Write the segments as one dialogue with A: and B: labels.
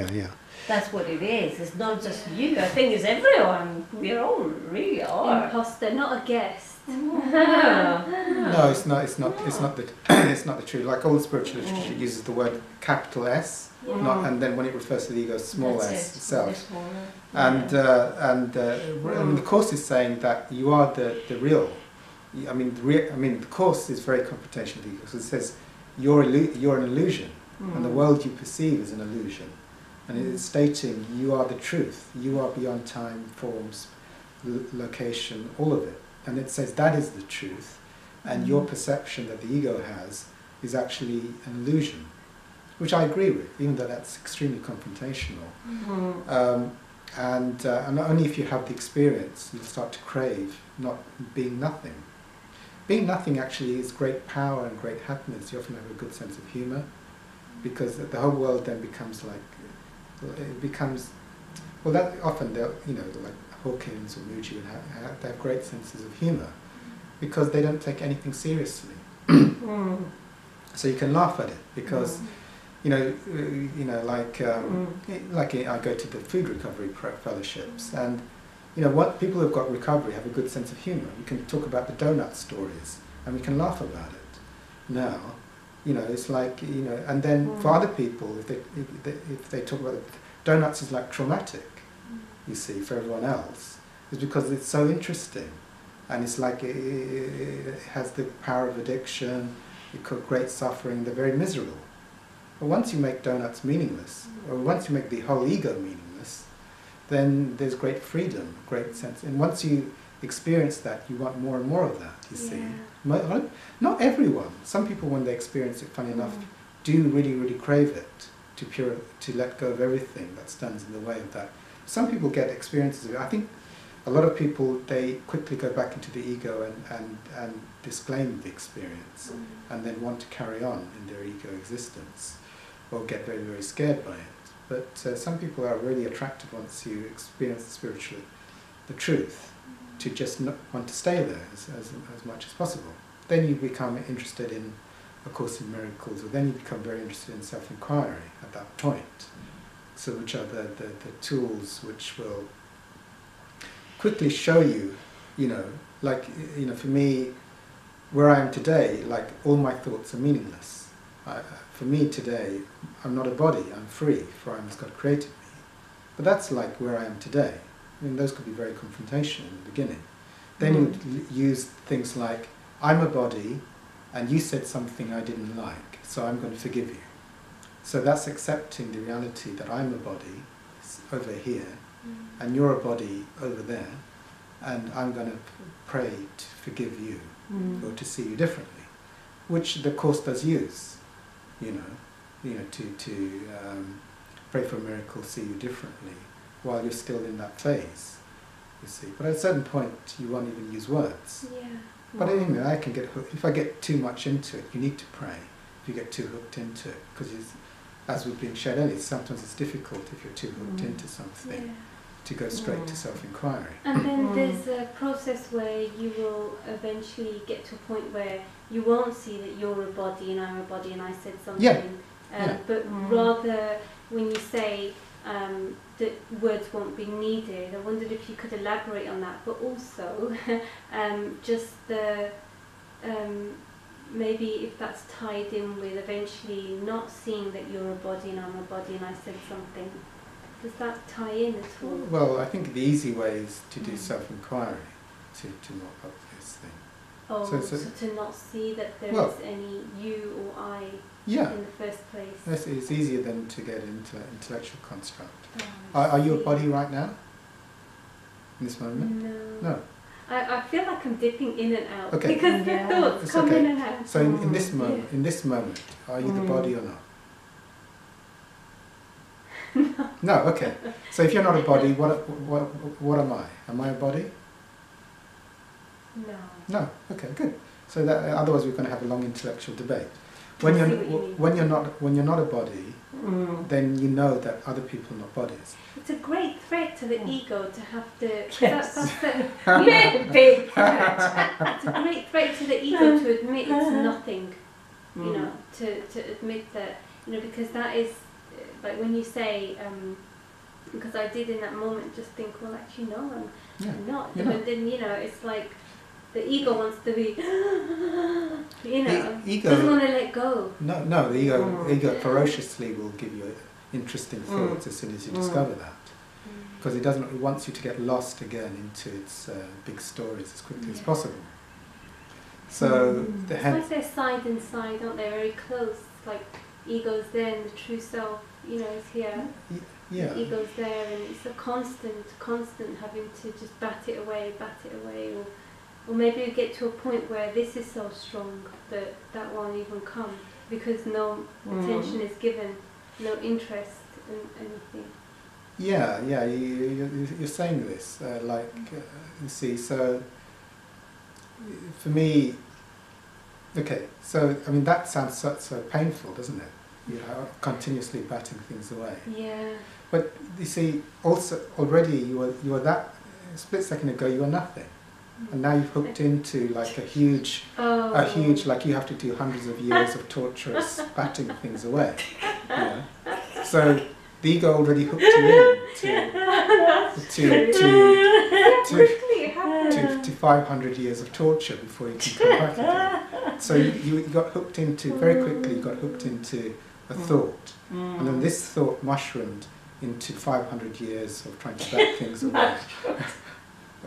A: Yeah.
B: That's what it is. It's not just you. I think it's everyone. We all really are.
C: Imposter, not a guest.
A: No, it's not. It's not the. It's not the truth. Like all the spiritual literature uses the word capital S, not, and then when it refers to the ego, small s itself. And the course is saying that you are the real. I mean, the course is very confrontational with the ego. So it says you're an illusion, and the world you perceive is an illusion. And it is stating you are the truth. You are beyond time, forms, location, all of it. And it says that is the truth, and your perception that the ego has is actually an illusion, which I agree with, even though that's extremely confrontational. And only if you have the experience, you'll start to crave not being nothing. Being nothing actually is great power and great happiness. You often have a good sense of humour, because the whole world then becomes like, it becomes, well, that often they'll, like Hawkins or Muji, they have great senses of humour because they don't take anything seriously. So you can laugh at it because, like I go to the food recovery fellowships, and what people who've got recovery have a good sense of humour. We can talk about the donut stories and we can laugh about it. Now, it's like, and then for other people, if they talk about it, donuts is like traumatic, you see, for everyone else, is because it's so interesting, and it's like it has the power of addiction, it causes great suffering, they're very miserable. But once you make donuts meaningless, or once you make the whole ego meaningless, then there's great freedom, great sense, and once you experience that, you want more and more of that, you see. Not everyone. Some people, when they experience it, funny enough, do really, really crave it, to let go of everything that stands in the way of that. Some people get experiences of it. I think a lot of people, they quickly go back into the ego and disclaim the experience, and then want to carry on in their ego existence, or get very, very scared by it. But some people are really attracted once you experience the truth, to just not want to stay there as much as possible. Then you become interested in A Course in Miracles, or then you become very interested in self-inquiry at that point. So which are the tools which will quickly show you, for me, where I am today, like all my thoughts are meaningless. For me today, I'm not a body, I'm free, for I am as God created me. But that's like where I am today. I mean, those could be very confrontational in the beginning. Then you would use things like, I'm a body, and you said something I didn't like, so I'm going to forgive you. So that's accepting the reality that I'm a body over here, and you're a body over there, and I'm going to pray to forgive you, or to see you differently, which the Course does use, to pray for a miracle, see you differently, while you're still in that phase, you see. But at a certain point, you won't even use words.
C: Yeah.
A: But anyway, I can get hooked. If I get too much into it, you need to pray. If you get too hooked into it, because as we've been shared earlier, sometimes it's difficult if you're too hooked into something to go straight to self-inquiry.
C: And then there's a process where you will eventually get to a point where you won't see that you're a body and I'm a body and I said something. But rather, when you say that words won't be needed, I wondered if you could elaborate on that, but also just the maybe if that's tied in with eventually not seeing that you're a body and I'm a body and I said something. Does that tie in at all?
A: Well, I think the easy way is to do self-inquiry, to mop up this thing.
C: Oh, so to not see that there is any you or I in the first place.
A: Yes, it's easier than to get into intellectual construct. Are you a body right now? In this moment? No.
C: I feel like I'm dipping in and out
A: because
C: the thoughts come in and out.
A: So in this moment, are you the body or not? No. Okay. So if you're not a body, what am I? Am I a body?
C: No.
A: No. Okay. Good. So that otherwise we're going to have a long intellectual debate. When you're not a body, then you know that other people are not bodies.
C: It's a great threat to the ego to have to.
B: Yes.
C: That's the big threat. It's a great threat to the ego to admit it's nothing. To admit that because that is like when you say, because I did in that moment just think, well, actually, no, I'm not. But then, you know, it's like the ego wants to be, you know,
A: ego
C: doesn't want to let go.
A: No, the ego ferociously will give you interesting thoughts as soon as you discover that. Because it wants you to get lost again into its big stories as quickly as possible. So
C: it's like they're side and side, aren't they? Very close. Like ego's there and the true self, you know, is here.
A: Yeah.
C: The ego's there, and it's a constant having to just bat it away, or maybe you get to a point where this is so strong that that won't even come because no attention is given, no interest in anything.
A: Yeah, you're saying this, you see, so for me, okay, so, I mean, that sounds so painful, doesn't it? You know, continuously batting things away.
C: Yeah.
A: But, you see, also, already you were that, a split second ago, you were nothing. And now you've hooked into, like, a huge, like, you have to do hundreds of years of torturous batting things away. You know? So, the ego already hooked you in to 500 years of torture before you can come back again. So you got hooked into, very quickly you got hooked into a thought. And then this thought mushroomed into 500 years of trying to bat things away.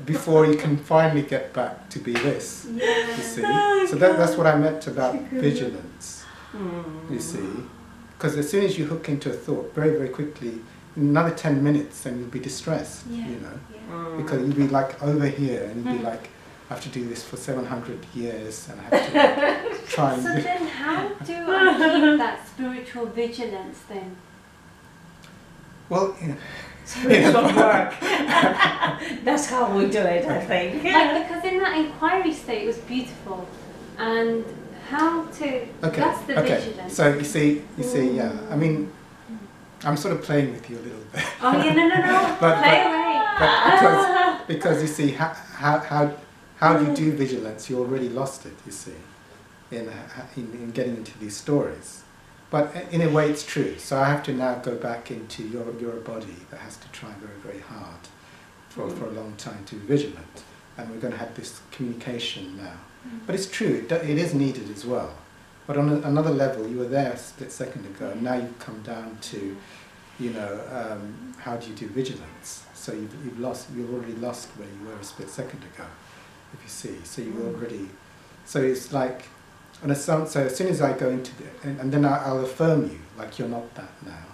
A: Before you can finally get back to be this, you see. So that's what I meant about vigilance, you see. Because as soon as you hook into a thought, very, very quickly, in another 10 minutes, then you'll be distressed, you know. Because you'll be like over here, and you'll be like, I have to do this for 700 years, and I have to try and...
C: So then how do I keep that spiritual vigilance then?
A: Well, you know,
B: spiritual work. That's how we do it, I think.
C: Like, because in that inquiry state it was beautiful, and how to, that's the vigilance.
A: So you see, yeah, I mean, I'm sort of playing with you a little bit.
C: Oh yeah, no, play away.
A: But because you see, how do you do vigilance? You already lost it, you see, in getting into these stories. But in a way it's true, so I have to now go back into your body that has to try very, very hard for a long time to be vigilant. And we're going to have this communication now. But it's true, it is needed as well. But on another level, you were there a split second ago, and now you've come down to, you know, how do you do vigilance? So you've already lost where you were a split second ago, if you see. So you already, so it's like, so as soon as I go into and then I'll affirm you, like you're not that now.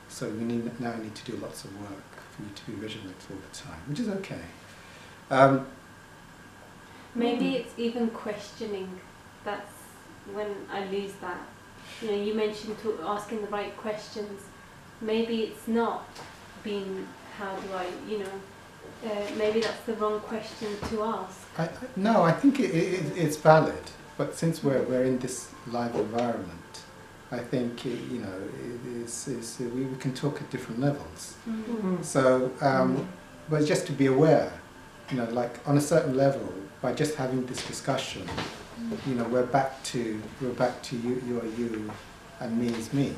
A: So we now need to do lots of work for you to be vigilant all the time, which is okay.
C: Maybe it's even questioning. That's when I lose that. You know, you mentioned asking the right questions. Maybe it's not being, how do I, you know, maybe that's the wrong question to ask.
A: No, I think it's valid. But since we're in this live environment, I think you know we can talk at different levels. So, but just to be aware, you know, like on a certain level, by just having this discussion, you know, we're back to you are you, and me is me,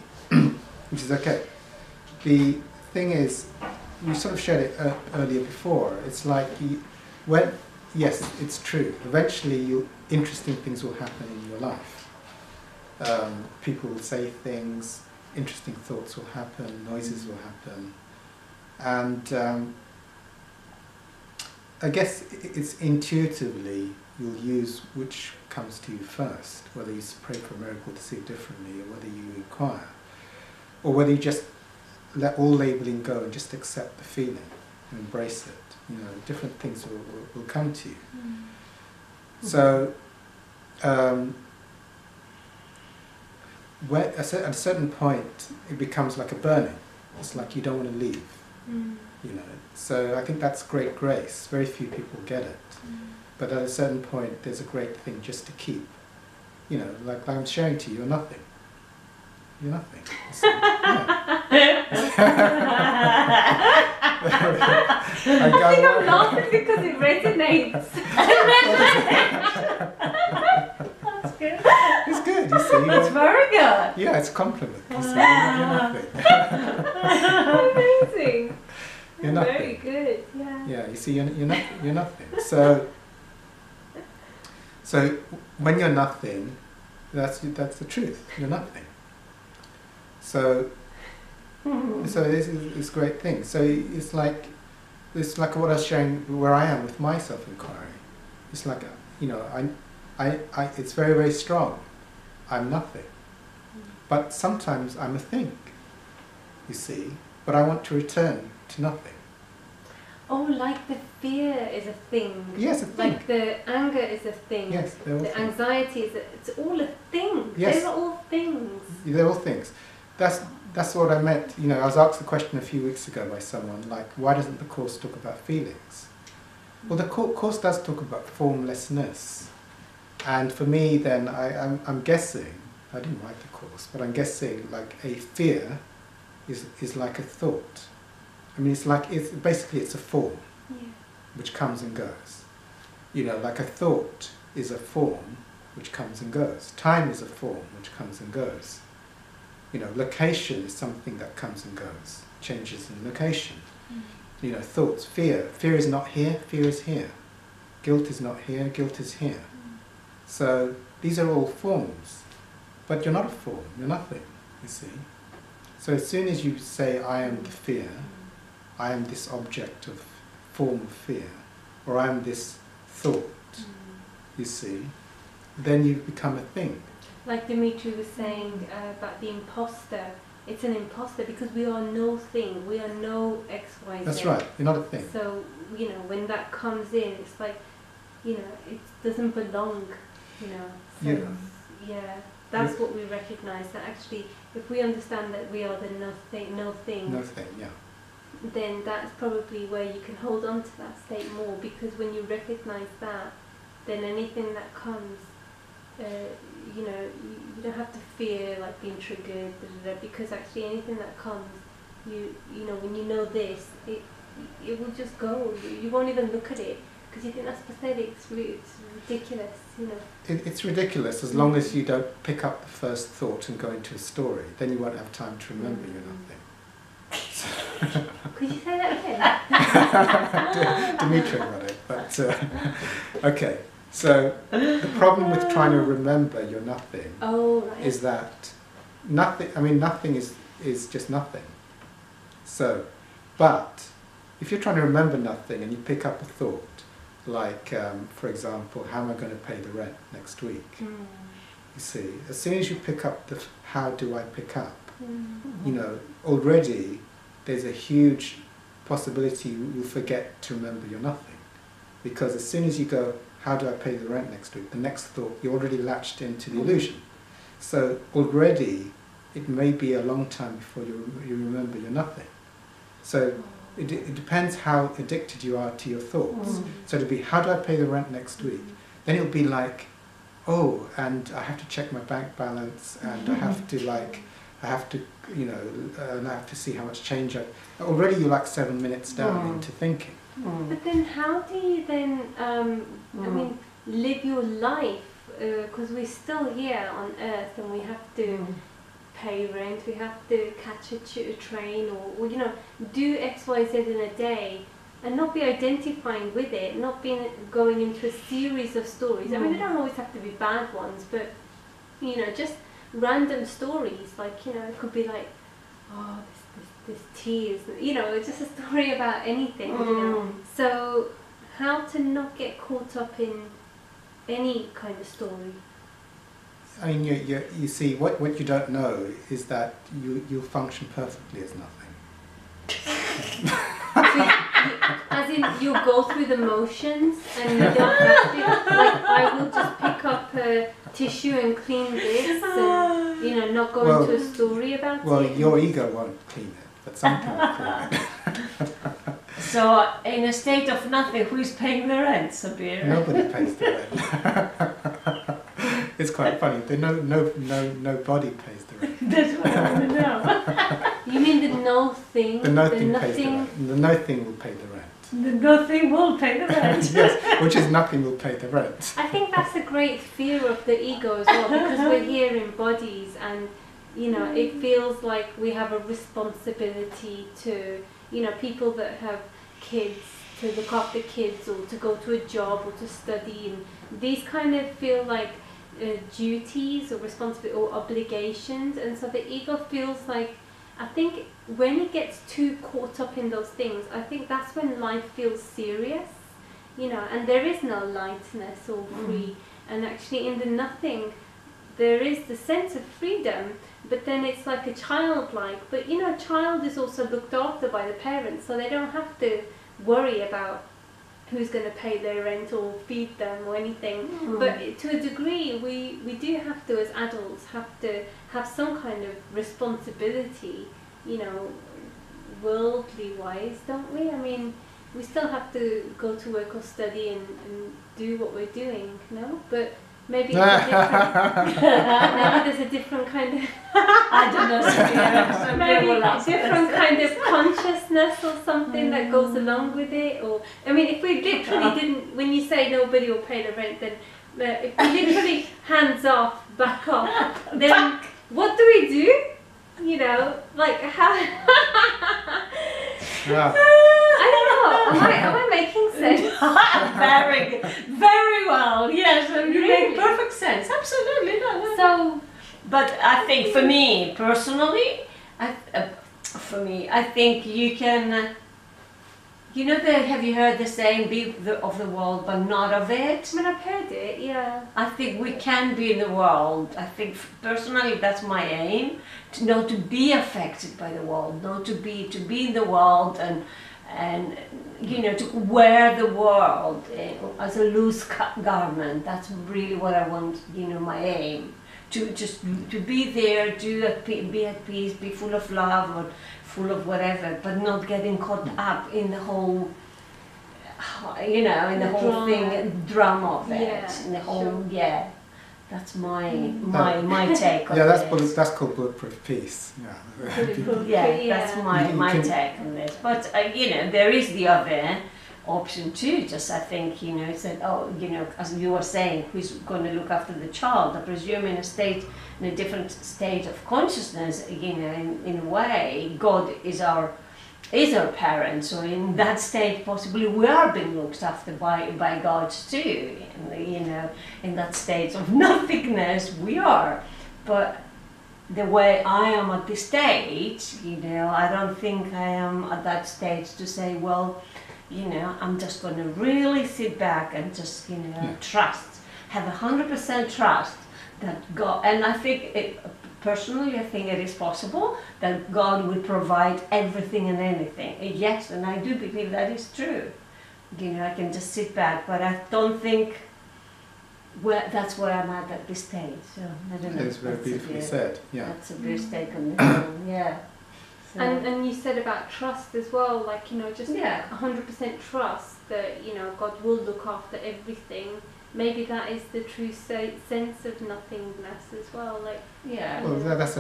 A: which is okay. The thing is, we sort of shared it earlier before. It's like yes, it's true. Eventually, interesting things will happen in your life. People will say things, interesting thoughts will happen, noises will happen. And I guess it's intuitively you'll use which comes to you first, whether you pray for a miracle to see it differently, or whether you inquire, or whether you just let all labeling go and just accept the feeling and embrace it. You know, different things will come to you. So, at a certain point, it becomes like a burning. It's like you don't want to leave. You know. So I think that's great grace. Very few people get it. But at a certain point, there's a great thing just to keep. You know, like I'm sharing to you, you're nothing. You're nothing. So,
C: I think I'm laughing because it resonates.
B: That's good.
A: It's good, you see.
B: That's very good.
A: Yeah, it's a compliment. You see, you're nothing.
C: Amazing.
A: You're nothing.
C: Very good. Yeah.
A: Yeah, you see, you're nothing. So when you're nothing, that's the truth. You're nothing. So this is this great thing. So it's like what I was sharing where I am with my self-inquiry. It's like, you know, it's very, very strong. I'm nothing. But sometimes I'm a thing, you see. But I want to return to nothing.
C: Oh, like the fear is a thing.
A: Yes, a thing.
C: Like the anger is a thing.
A: Yes, they're all
C: the
A: things.
C: Anxiety it's all a thing.
A: Yes.
C: They're all things.
A: They're all things. That's what I meant. You know, I was asked the question a few weeks ago by someone, like, why doesn't the Course talk about feelings? Well, the Course does talk about formlessness. And for me, then, I'm guessing, I didn't write the Course, but I'm guessing, like, a fear is like a thought. I mean, basically it's a form, which comes and goes. You know, like a thought is a form which comes and goes. Time is a form which comes and goes. You know, location is something that comes and goes, changes in location. You know, thoughts, fear is not here, fear is here. Guilt is not here, guilt is here. So these are all forms, but you're not a form, you're nothing, you see. So as soon as you say, I am the fear, I am this object of form of fear, or I am this thought, you see, then you become a thing.
C: Like Dimitri was saying about the imposter, it's an imposter because we are no thing, we are no X, Y, Z.
A: That's right, you're not a thing.
C: So, you know, when that comes in, it's like, you know, it doesn't belong, you know. So yeah, that's what we recognize, that actually, if we understand that we are the no thing, then that's probably where you can hold on to that state more, because when you recognize that, then anything that comes, you know, you don't have to fear like being triggered, because actually anything that comes, you know, when you know this, it will just go. You won't even look at it because you think that's pathetic. It's ridiculous, you know.
A: It's ridiculous as long as you don't pick up the first thought and go into a story. Then you won't have time to remember you're nothing.
C: Could you say that again?
A: Dimitri got it, but okay. So the problem with trying to remember you're nothing is that nothing. I mean, nothing is just nothing. So, but if you're trying to remember nothing and you pick up a thought, like for example, how am I going to pay the rent next week? You see, as soon as you pick up the how do I pick up, you know, already there's a huge possibility you'll forget to remember you're nothing, because as soon as you go, how do I pay the rent next week? The next thought, you're already latched into the illusion. So already, it may be a long time before you remember you're nothing. So it depends how addicted you are to your thoughts. So it'll be, how do I pay the rent next week? Then it'll be like, oh, and I have to check my bank balance, and I have to you know, and I have to see how much change already you're like 7 minutes down into thinking.
C: But then how do you then, I mean, live your life? Because we're still here on earth and we have to pay rent, we have to catch a train, or, you know, do X, Y, Z in a day, and not be identifying with it, not being going into a series of stories. I mean, they don't always have to be bad ones, but, you know, just random stories, like, you know, it could be like, oh, this tears, you know, it's just a story about anything, you know. So how to not get caught up in any kind of story?
A: I mean, you see, what you don't know is that you'll function perfectly as nothing.
C: As in, you'll go through the motions and you don't have to, like, I will just pick up a tissue and clean this and, you know, not go into a story about it.
A: Well, your ego won't clean it, but something will clean it.
B: So, in a state of nothing, who is paying the rent, Sabbir?
A: Nobody pays the rent. It's quite funny. Nobody pays the rent.
B: That's what I want to know.
C: You mean the no thing?
A: The nothing pays the rent. The no thing will pay the rent.
B: The nothing will pay the rent.
A: Yes, which is nothing will pay the rent.
C: I think that's a great fear of the ego as well, because we're here in bodies, and You know, it feels like we have a responsibility to, you know, people that have kids, to look after kids or to go to a job or to study, and these kind of feel like duties or responsibility or obligations, and so the ego feels like, I think when it gets too caught up in those things, I think that's when life feels serious, you know, and there is no lightness or free, and actually in the nothing there is the sense of freedom, but then it's like a childlike, but you know, a child is also looked after by the parents, so they don't have to worry about who's going to pay their rent or feed them or anything. But to a degree, we do have to, as adults, have to have some kind of responsibility, you know, worldly wise, don't we? I mean, we still have to go to work or study and do what we're doing, no? But maybe it's a different, maybe there's a different kind of
B: I don't know,
C: maybe a different kind of consciousness or something that goes along with it. Or I mean, if we literally didn't, when you say nobody will pay the rent, then if we literally hands off, back off, then what do we do? You know, like how?
A: Yeah.
C: I don't know. Am I making sense?
B: very well. Yes, you make perfect sense. Absolutely, no.
C: So,
B: but I think for me personally, I think you can. You know, have you heard the saying, "Be of the world, but not of it"?
C: I mean, I've heard it. Yeah.
B: I think we can be in the world. I think personally that's my aim, to not to be affected by the world, not to be in the world and you know, to wear the world as a loose garment. That's really what I want. You know, my aim, to just to be there, be at peace, be full of love or full of whatever, but not getting caught up in the whole, you know, in the whole
C: drama.
B: drama of it,
C: Yeah,
B: in the whole,
C: sure.
B: yeah. That's my take on
A: Yeah,
B: this.
A: that's called bulletproof peace. Yeah.
B: Yeah, that's my take on this. But you know, there is the other option too. Just I think, you know, it's that, oh, you know, as you were saying, who's going to look after the child? I presume in a different state of consciousness, you know, in a way, God is our parent. So in that state, possibly we are being looked after by God too. You know, in that state of nothingness, we are. But the way I am at this stage, you know, I don't think I am at that stage to say, well, you know, I'm just going to really sit back and just, you know, trust, have 100% trust that God, and I think personally, I think it is possible that God will provide everything and anything. Yes, and I do believe that is true. You know, I can just sit back, but I don't think that's where I'm at this stage. So I don't know.
A: It's very beautifully said. Yeah.
B: That's a big stake on this one. Yeah. So.
C: And you said about trust as well, like, you know, just 100% trust that, you know, God will look after everything. Maybe that is the true sense of nothingness as well. Like,
A: well, that's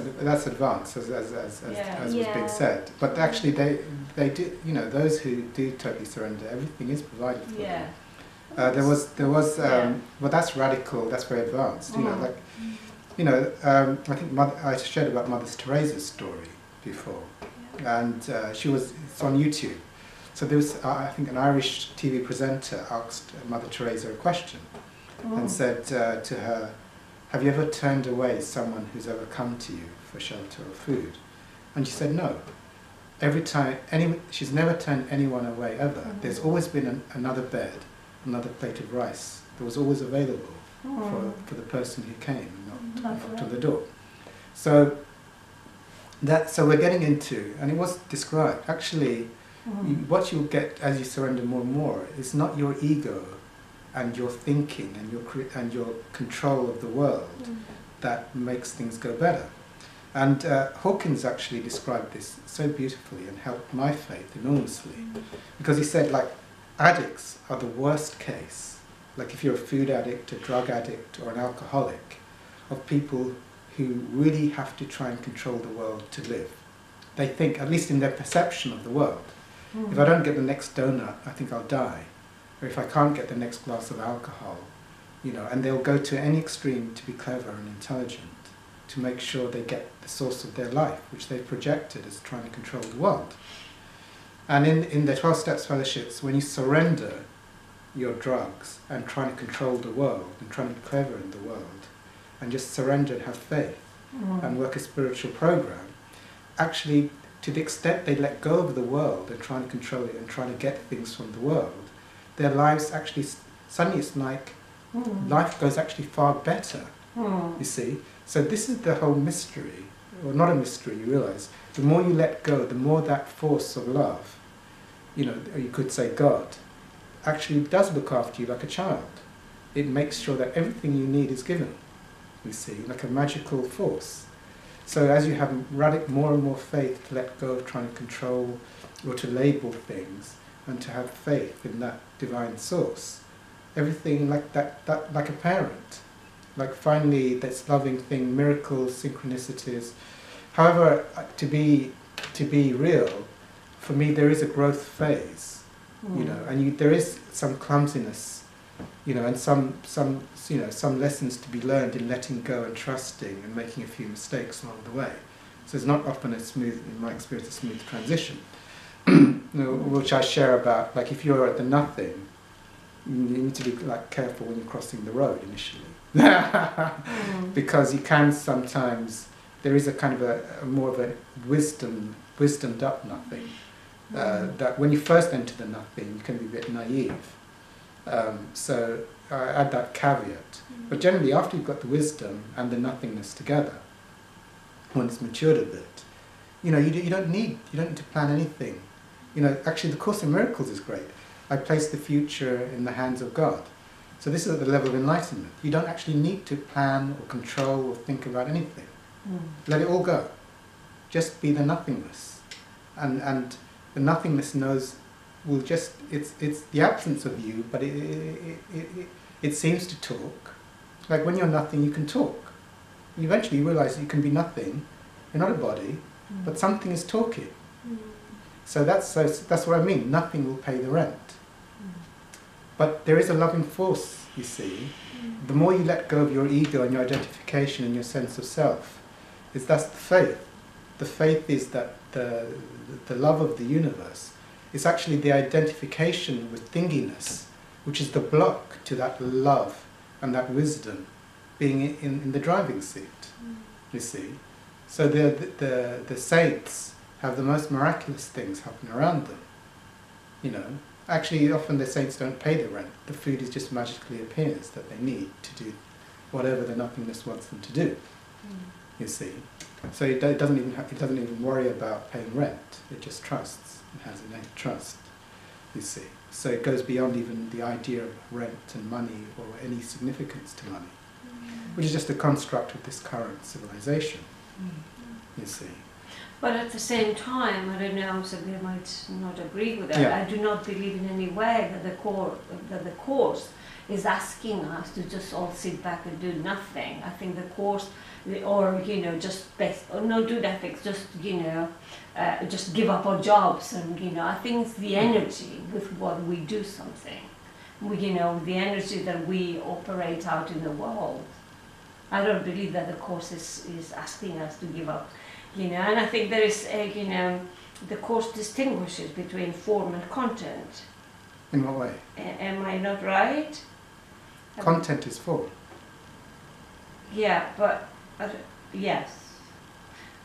A: advanced, as was being said. But actually, they do. You know, those who do totally surrender, everything is provided for them. There was. Well, that's radical. That's very advanced. You know, like, you know, I think I shared about Mother Teresa's story before, and it's on YouTube. So there was, I think, an Irish TV presenter asked Mother Teresa a question and said to her, "Have you ever turned away someone who's ever come to you for shelter or food?" And she said, "No. Every time, she's never turned anyone away ever. There's always been another bed, another plate of rice. There was always available for the person who came and knocked on the door." So we're getting into, and it was described actually. What you'll get as you surrender more and more is not your ego and your thinking and your control of the world that makes things go better. And Hawkins actually described this so beautifully and helped my faith enormously, because he said, like, addicts are the worst case, like if you're a food addict, a drug addict or an alcoholic, of people who really have to try and control the world to live. They think, at least in their perception of the world, if I don't get the next donut, I think I'll die. Or if I can't get the next glass of alcohol, you know, and they'll go to any extreme to be clever and intelligent. to make sure they get the source of their life, which they've projected as trying to control the world. And in the 12 Steps Fellowships, when you surrender your drugs and trying to control the world and trying to be clever in the world and just surrender and have faith and work a spiritual program, actually, to the extent they let go of the world and trying to control it and trying to get things from the world, their lives actually, suddenly it's like life goes actually far better, you see. So this is the whole mystery, or not a mystery, you realise. The more you let go, the more that force of love, you know, or you could say God, actually does look after you like a child. It makes sure that everything you need is given, you see, like a magical force. So as you have more and more faith to let go of trying to control or to label things, and to have faith in that divine source, everything like that like a parent, like finally this loving thing, miracles, synchronicities. However, to be real, for me there is a growth phase, you know, and there is some clumsiness, you know, and some lessons to be learned in letting go and trusting and making a few mistakes along the way. So it's not often a smooth, in my experience, a smooth transition, which I share about. Like if you're at the nothing, you need to be like careful when you're crossing the road initially, because you can sometimes. There is a kind of a more of a wisdomed up nothing. That when you first enter the nothing, you can be a bit naive. So I add that caveat. But generally, after you've got the wisdom and the nothingness together, when it's matured a bit, you know, you don't need to plan anything. You know, actually, the Course in Miracles is great. I place the future in the hands of God. So this is at the level of enlightenment. You don't actually need to plan or control or think about anything. Let it all go. Just be the nothingness, and the nothingness knows. Will just it's the absence of you, but it seems to talk. Like when you're nothing, you can talk. And eventually, you realise you can be nothing. You're not a body, but something is talking. So that's what I mean. Nothing will pay the rent. But there is a loving force. You see, the more you let go of your ego and your identification and your sense of self, that's the faith. The faith is that the love of the universe is actually the identification with thinginess, which is the block to that love and that wisdom being in the driving seat, you see. So the saints have the most miraculous things happen around them, you know. Actually, often the saints don't pay the rent. The food is just magically appears that they need to do whatever the nothingness wants them to do. You see, so it doesn't even worry about paying rent. It just trusts. It has innate trust. You see, so it goes beyond even the idea of rent and money or any significance to money, which is just a construct of this current civilization. You see.
B: But at the same time, I don't know, Sabbir might not agree with that.
A: Yeah.
B: I do not believe in any way that the Course is asking us to just all sit back and do nothing. I think the Course, or you know, just not do nothing, just you know, just give up our jobs, and you know, I think it's the energy with what we do something. You know, the energy that we operate out in the world. I don't believe that the Course is asking us to give up. You know, and I think there is, you know, the Course distinguishes between form and content.
A: In what way?
B: Am I not right?
A: Content is form.
B: Yeah, but yes,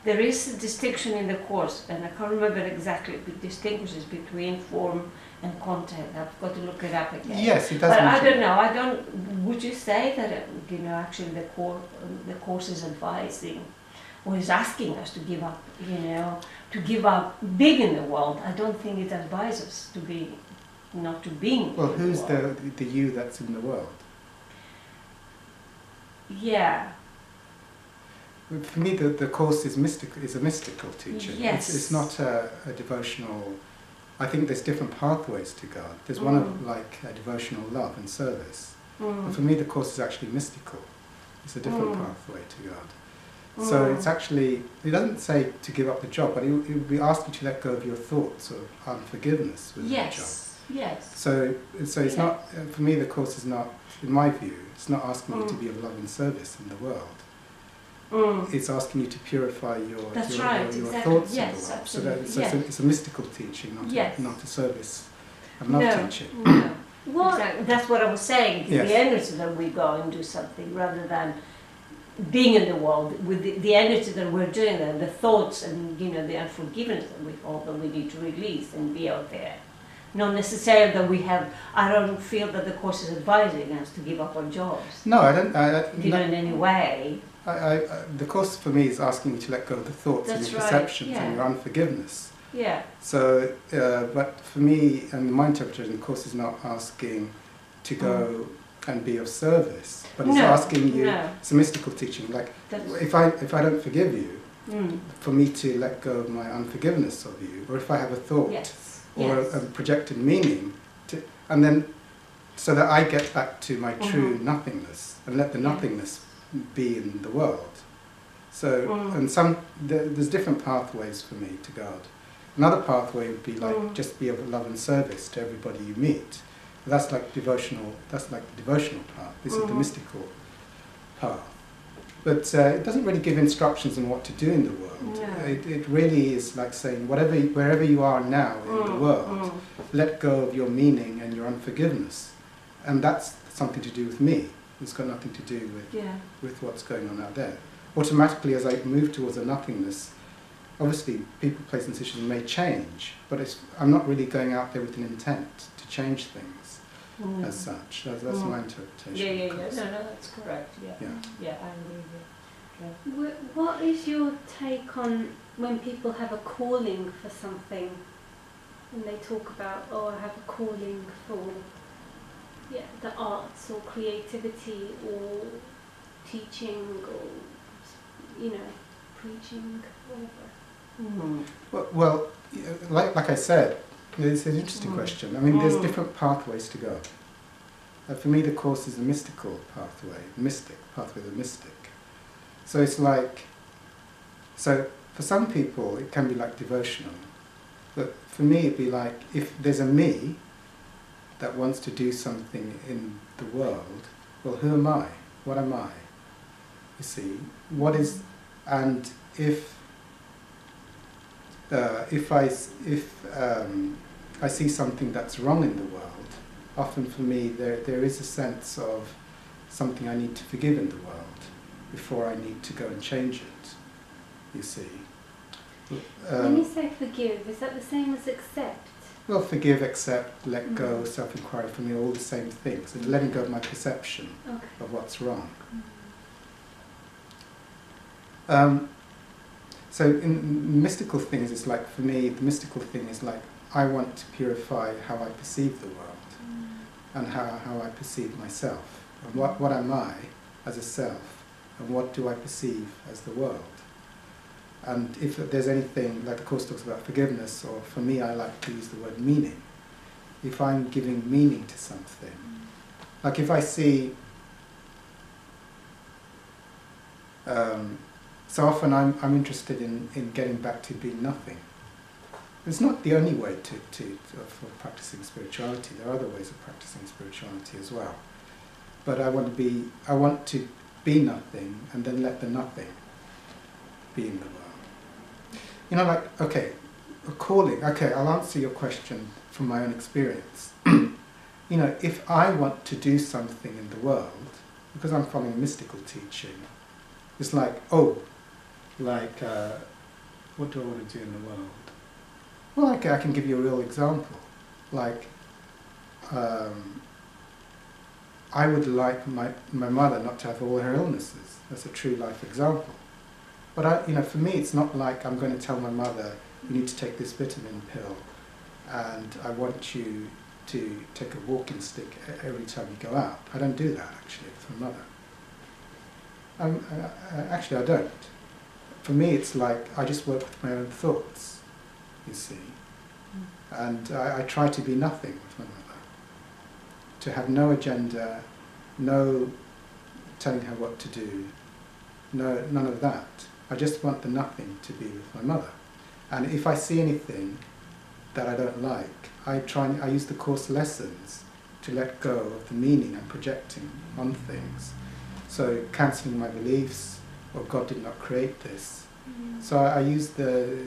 B: there is a distinction in the Course, and I can't remember exactly. It distinguishes between form and content. I've got to look it up again.
A: Yes, it does.
B: But I don't know. Would you say that you know, actually, the Course is advising? Or is asking us to give up, you know, to give up being in the world. I don't think it advises to be, not to being.
A: Well, who's the you that's in the world?
B: Yeah.
A: For me, the Course is mystical. Is a mystical teaching.
B: Yes.
A: It's not a devotional. I think there's different pathways to God. There's one of like a devotional love and service. And for me, the Course is actually mystical. It's a different pathway to God. So it's actually, it doesn't say to give up the job, but it would be asking you to let go of your thoughts of unforgiveness with the job.
B: Yes.
A: So it's not, for me the Course is not, in my view, it's not asking you to be of love and service in the world. it's asking you to purify your
B: exactly.
A: thoughts
B: yes,
A: in the world.
B: absolutely.
A: So it's a mystical teaching, not a service and love teaching.
B: No. Exactly. That's what I was saying. It's the energy that we go and do something rather than being in the world with the energy that we're doing there, the thoughts and the unforgiveness that we hold that we need to release and be out there. Not necessarily that we have. I don't feel that the course is advising us to give up our jobs.
A: No, I don't.
B: In any way.
A: The course for me is asking you to let go of the thoughts and your perceptions and your unforgiveness.
B: Yeah.
A: So, but for me, and my interpretation, the course is not asking to go and be of service, but it's asking you. It's a mystical teaching. Like, if I don't forgive you, for me to let go of my unforgiveness of you, or if I have a thought or a projected meaning, and then so that I get back to my true nothingness and let the nothingness be in the world. So, and there's different pathways for me to God. Another pathway would be like just be of love and service to everybody you meet. That's like devotional. That's like the devotional path. This is the mystical path. But it doesn't really give instructions on what to do in the world.
B: No.
A: It really is like saying wherever you are now in the world, let go of your meaning and your unforgiveness, and that's something to do with me. It's got nothing to do with what's going on out there. Automatically, as I move towards a nothingness, obviously people, places and situations may change, but I'm not really going out there with an intent to change things as such. That's my interpretation.
B: Yeah. No, that's correct. Yeah, I agree with you.
C: What is your take on when people have a calling for something, and they talk about, I have a calling for the arts or creativity or teaching or preaching, whatever.
A: Well, like I said, it's an interesting question. I mean, there's different pathways to go. For me, the course is a mystical pathway, pathway of the mystic. So it's like, for some people it can be like devotional, but for me it'd be like, if there's a me that wants to do something in the world, well, who am I? What am I? You see, what is, and if I see something that's wrong in the world, often for me there is a sense of something I need to forgive in the world before I need to go and change it, you see.
C: When you say forgive, is that the same as accept?
A: Well, forgive, accept, let go, self-inquiry, for me, all the same things. And letting go of my perception of what's wrong. So in mystical things, it's like, for me, the mystical thing is like, I want to purify how I perceive the world and how I perceive myself. And what am I as a self, and what do I perceive as the world? And if there's anything, like the Course talks about forgiveness, or for me I like to use the word meaning. If I'm giving meaning to something, like if I see, so often I'm interested in getting back to being nothing. It's not the only way for practicing spirituality. There are other ways of practicing spirituality as well. But I want to be nothing, and then let the nothing be in the world. Like, okay, a calling. Okay, I'll answer your question from my own experience. If I want to do something in the world, because I'm following mystical teaching, it's like, what do I want to do in the world? Well, I can give you a real example. Like, I would like my mother not to have all her illnesses. That's a true life example. But for me, it's not like I'm going to tell my mother, you need to take this vitamin pill, and I want you to take a walking stick every time you go out. I don't do that, actually, with my mother. Actually, I don't. For me, it's like I just work with my own thoughts, you see. And I try to be nothing with my mother. To have no agenda, no telling her what to do, none of that. I just want the nothing to be with my mother. And if I see anything that I don't like, I use the Course lessons to let go of the meaning I'm projecting on things. So cancelling my beliefs, or God did not create this. So I use the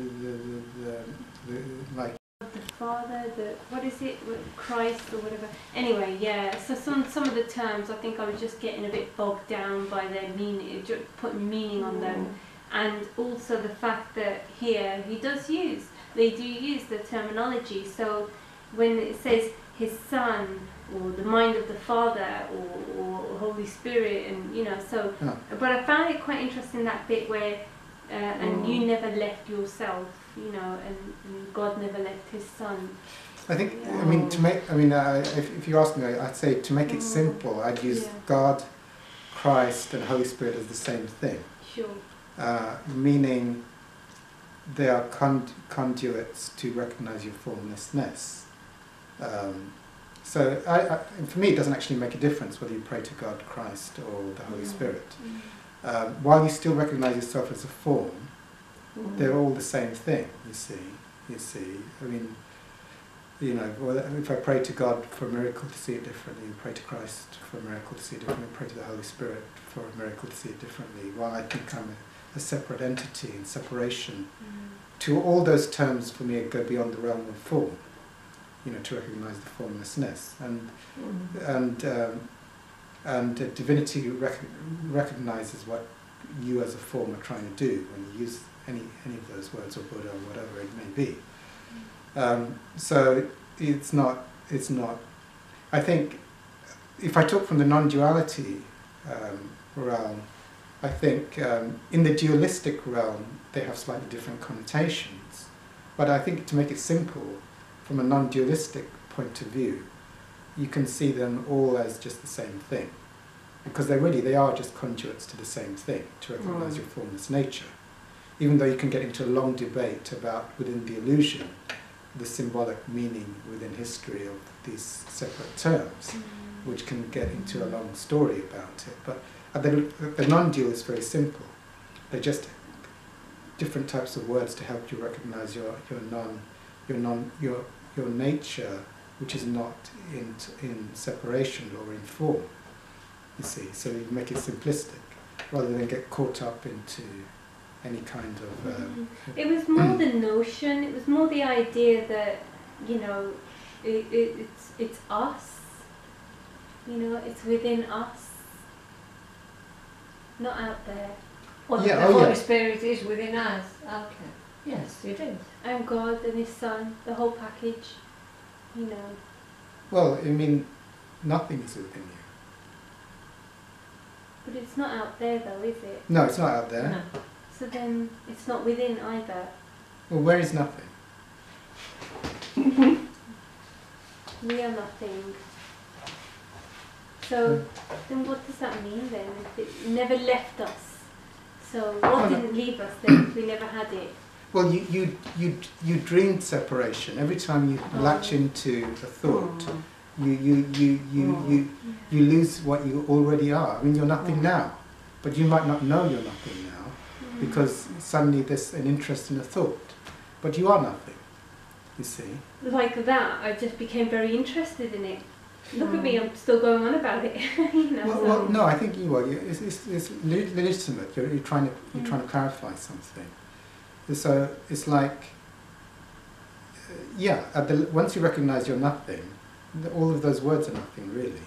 A: like
C: the Father, what is it, Christ or whatever. Anyway, yeah. So some of the terms, I think I was just getting a bit bogged down by their meaning, putting meaning on them, and also the fact that here they do use the terminology. So when it says His Son, or the mind of the Father, or Holy Spirit, and so.
A: Yeah.
C: But I found it quite interesting, that bit where. And you never left yourself, and God never left His Son.
A: I think, if you ask me, I'd say to make it simple, I'd use God, Christ, and Holy Spirit as the same thing.
C: Sure.
A: Meaning they are conduits to recognize your formlessness. So for me, it doesn't actually make a difference whether you pray to God, Christ, or the Holy Spirit. While you still recognize yourself as a form, they're all the same thing, you see. I mean, if I pray to God for a miracle to see it differently, and pray to Christ for a miracle to see it differently, and pray to the Holy Spirit for a miracle to see it differently, while I think I'm a separate entity in separation, to all those terms for me go beyond the realm of form, to recognize the formlessness. And divinity recognizes what you as a form are trying to do when you use any of those words, or Buddha, or whatever it may be. So it's not. I think if I talk from the non-duality realm, I think in the dualistic realm they have slightly different connotations. But I think to make it simple, from a non-dualistic point of view, you can see them all as just the same thing, because they are just conduits to the same thing, to recognize your formless nature. Even though you can get into a long debate about, within the illusion, the symbolic meaning within history of these separate terms, which can get into a long story about it. But the non-dual is very simple. They're just different types of words to help you recognize your nature, which is not in separation or in form, you see. So you make it simplistic, rather than get caught up into any kind of...
C: It was more the notion, it was more the idea that, it's us, it's within us, not out there.
B: Or that the Holy Spirit is within us. Okay. Yes, it is.
C: And God and His Son, the whole package.
A: Well, nothing is within you.
C: But it's not out there though, is it?
A: No, it's not out there.
B: No.
C: So then it's not within either.
A: Well, where is nothing?
C: We are nothing. So then what does that mean then? If it never left us. So what didn't leave us then if we never had it?
A: Well, you dreamed separation. Every time you latch into a thought, you lose what you already are. You're nothing now, but you might not know you're nothing now, because suddenly there's an interest in a thought, but you are nothing. You see. Like
C: that, I just became very interested in it. Look at me, I'm still going on about it.
A: Well, no, I think it's legitimate. You're trying to clarify something. So it's like, once you recognize you're nothing, all of those words are nothing really.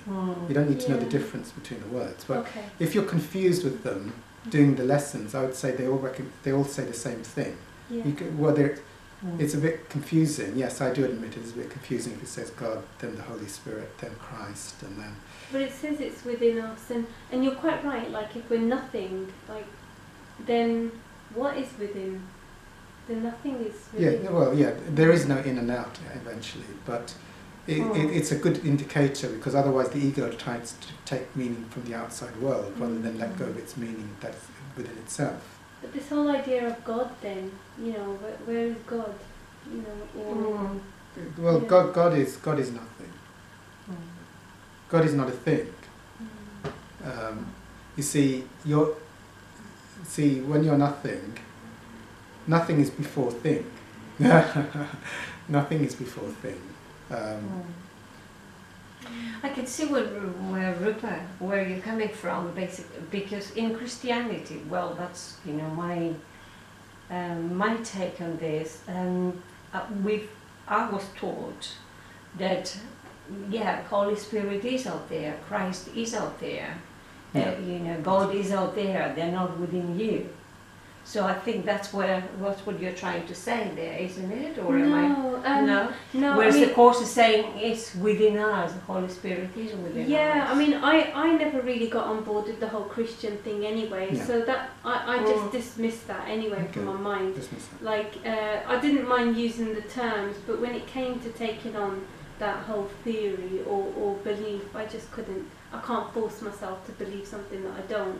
A: You don't need to know the difference between the words. But if you're confused with them doing the lessons, I would say they all say the same thing. It's a bit confusing. Yes, I do admit it's a bit confusing if it says God, then the Holy Spirit, then Christ, and then...
C: But it says it's within us, and you're quite right, like if we're nothing, then what is within? Then nothing is within.
A: There is no in and out eventually, but it's a good indicator, because otherwise the ego tries to take meaning from the outside world rather than let go of its meaning that's within itself.
C: But this whole idea of God then, where is God?
A: Well, God is nothing. God is not a thing. You see, when you're nothing, nothing is before thing. Nothing is before thing.
B: I can see where Rupa, where you're coming from, basically, because in Christianity, well, that's, you know, my take on this. I was taught that, yeah, Holy Spirit is out there, Christ is out there, you know, God is out there. They're not within you. So I think that's what you're trying to say there, isn't it? Or
C: no,
B: no. Whereas the Course is saying it's within us, the Holy Spirit is within us.
C: Yeah, I mean, I never really got on board with the whole Christian thing anyway, so that I just dismissed that anyway from my mind. Like, I didn't mind using the terms, but when it came to taking on that whole theory or belief, I just couldn't. I can't force myself to believe something that I don't.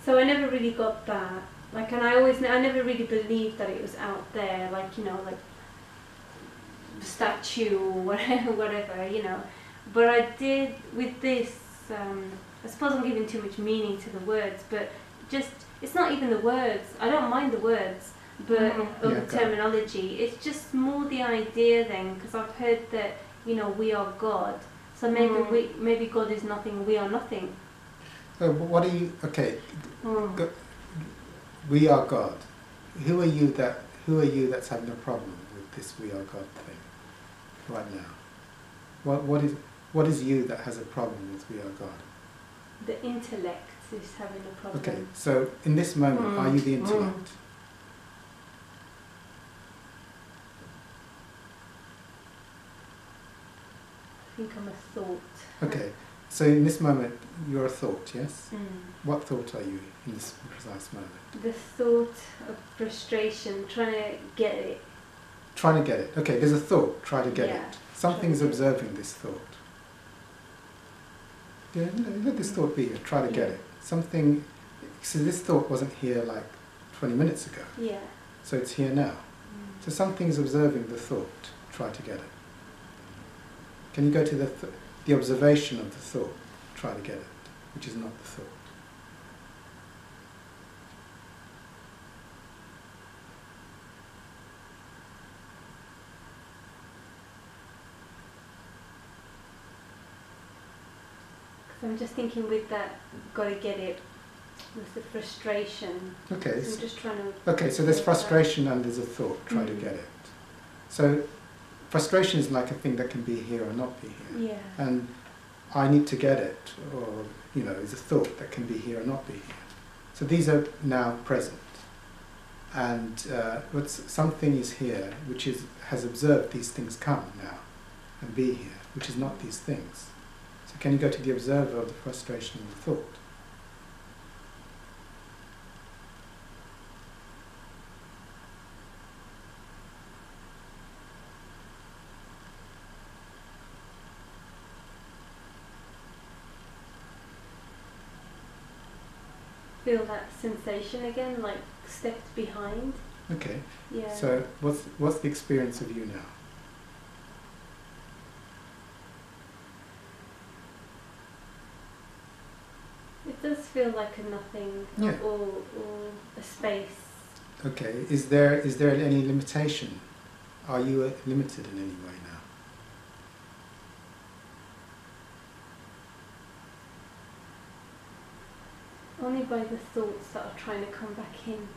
C: So I never really got that. Like, and I never really believed that it was out there, like, you know, like statue or whatever, you know. But I did with this. I suppose I'm giving too much meaning to the words, but just it's not even the words. I don't mind the words, but the terminology. It's just more the idea then, because I've heard that, you know, we are God. So maybe maybe God is nothing. We are nothing.
A: But what are you? Okay. We are God. Who are you that's having a problem with this we are God thing right now? What is you that has a problem with we are God?
C: The intellect is having a problem.
A: Okay, so in this moment, are you the intellect?
C: I think I'm a thought.
A: Okay, so in this moment, you're a thought, yes? What thought are you in this precise moment?
C: The thought of frustration, trying to get it.
A: Trying to get it. Okay, there's a thought, try to get it. Something's observing this thought. Yeah, let this thought be here, try to get it. Something, so this thought wasn't here like 20 minutes ago.
C: Yeah.
A: So it's here now. So something's observing the thought, try to get it. Can you go to the observation of the thought, try to get it, which is not the thought.
C: I'm just thinking with that, gotta get it, with the frustration.
A: Okay.
C: So I'm just trying to...
A: Okay, so there's frustration and there's a thought, try to get it. So frustration is like a thing that can be here or not be here.
C: Yeah.
A: And I need to get it, or, you know, is a thought that can be here or not be here. So these are now present. And something is here which has observed these things come now and be here, which is not these things. So can you go to the observer of the frustration of the thought?
C: Feel that sensation again, like stepped behind.
A: Okay.
C: Yeah.
A: So what's the experience of you now?
C: It does feel like a nothing, or a space.
A: Okay. Is there any limitation? Are you limited in any way now?
C: Only by the thoughts that are trying to come back in.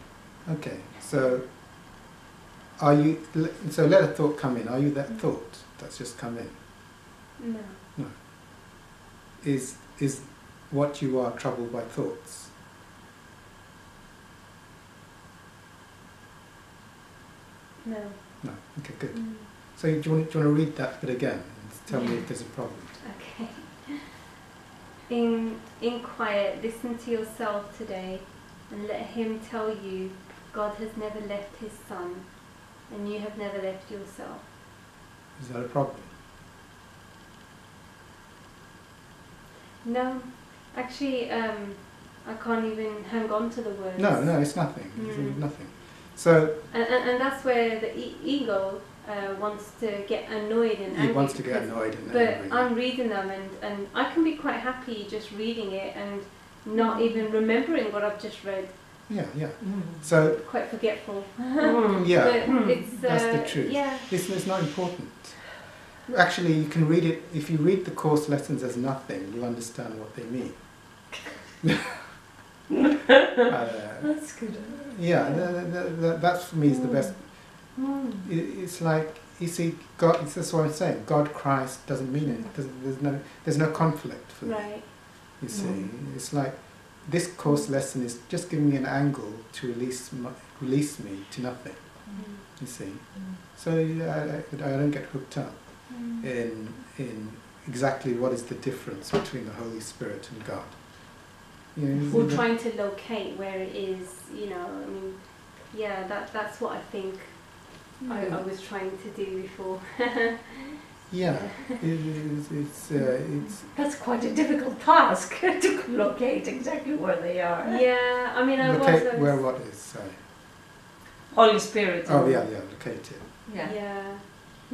A: Okay. So are you? So let a thought come in. Are you that thought that's just come in?
C: No.
A: No. Is what you are troubled by thoughts?
C: No.
A: No. Okay, good. So do you want to read that bit again and tell me if there's a problem?
C: Okay. In quiet, listen to yourself today and let him tell you God has never left his son and you have never left yourself.
A: Is that a problem?
C: No. Actually, I can't even hang on to the words.
A: No, it's nothing. It's nothing. So
C: and that's where the ego wants to get annoyed and angry.
A: He wants to get annoyed and angry.
C: But I'm reading them and I can be quite happy just reading it and not even remembering what I've just read.
A: Yeah. So
C: quite forgetful.
A: yeah,
C: but it's,
A: that's the truth.
C: Yeah.
A: It's not important. Actually, you can read it, if you read the course lessons as nothing, you'll understand what they mean.
B: That's good.
A: Yeah, that for me is the best. It's like, you see, God, that's what I'm saying, God, Christ doesn't mean it. There's no conflict for me.
C: Right.
A: You see, it's like, this course lesson is just giving me an angle to release me to nothing. You see, so I don't get hooked up in exactly what is the difference between the Holy Spirit and God. You know,
C: Or trying to locate where it is. You know, I mean, yeah, that's what I think I was trying to do before.
A: yeah, it's
B: That's quite a difficult task to locate exactly where they are.
C: Yeah, I mean,
A: locate where what is, sorry.
B: Holy Spirit.
A: Oh yeah, locate it.
C: Yeah.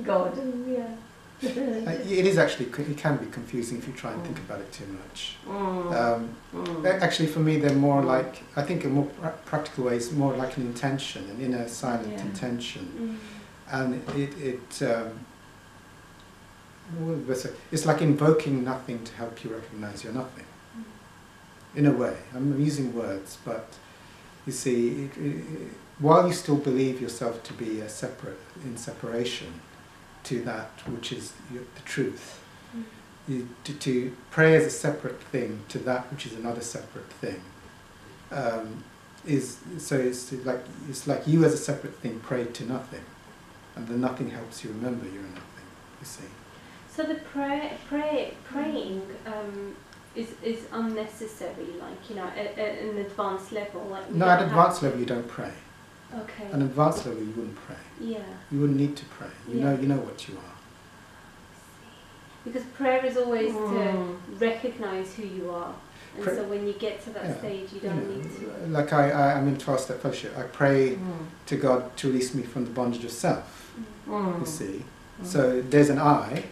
B: God. Yeah.
A: It is actually, it can be confusing if you try and think about it too much. Actually, for me, they're more like, I think a more practical way is more like an intention, an inner silent intention. And it's like invoking nothing to help you recognize you're nothing. In a way, I'm using words, but you see, while you still believe yourself to be in separation to that which is the truth, to pray as a separate thing to that which is another separate thing, it's like you as a separate thing pray to nothing, and the nothing helps you remember you're nothing. You see.
C: So the praying is unnecessary, like, you know, at an advanced level. Like,
A: no, at advanced level you don't pray.
C: Okay.
A: At an advanced level you wouldn't pray.
C: Yeah.
A: You wouldn't need to pray. You know what you are.
C: Because prayer is always to recognise who you are. And so when you get to that stage, you don't need to.
A: Like I'm in 12-step fellowship. I pray to God to release me from the bondage of self. You see. So there's an I.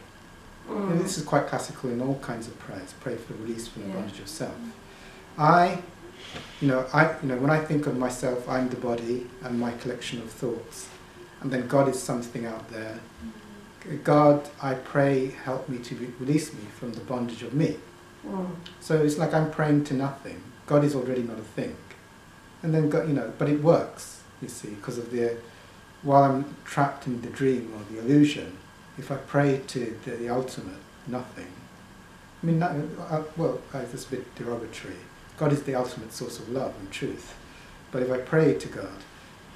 A: And this is quite classical in all kinds of prayers. Pray for release from the bondage of self. When I think of myself, I'm the body and my collection of thoughts, and then God is something out there. God, I pray, help me to release me from the bondage of me. So it's like I'm praying to nothing. God is already not a thing, and then God, but it works. You see, because of while I'm trapped in the dream or the illusion. If I pray to the ultimate, nothing. I mean, it's a bit derogatory. God is the ultimate source of love and truth. But if I pray to God,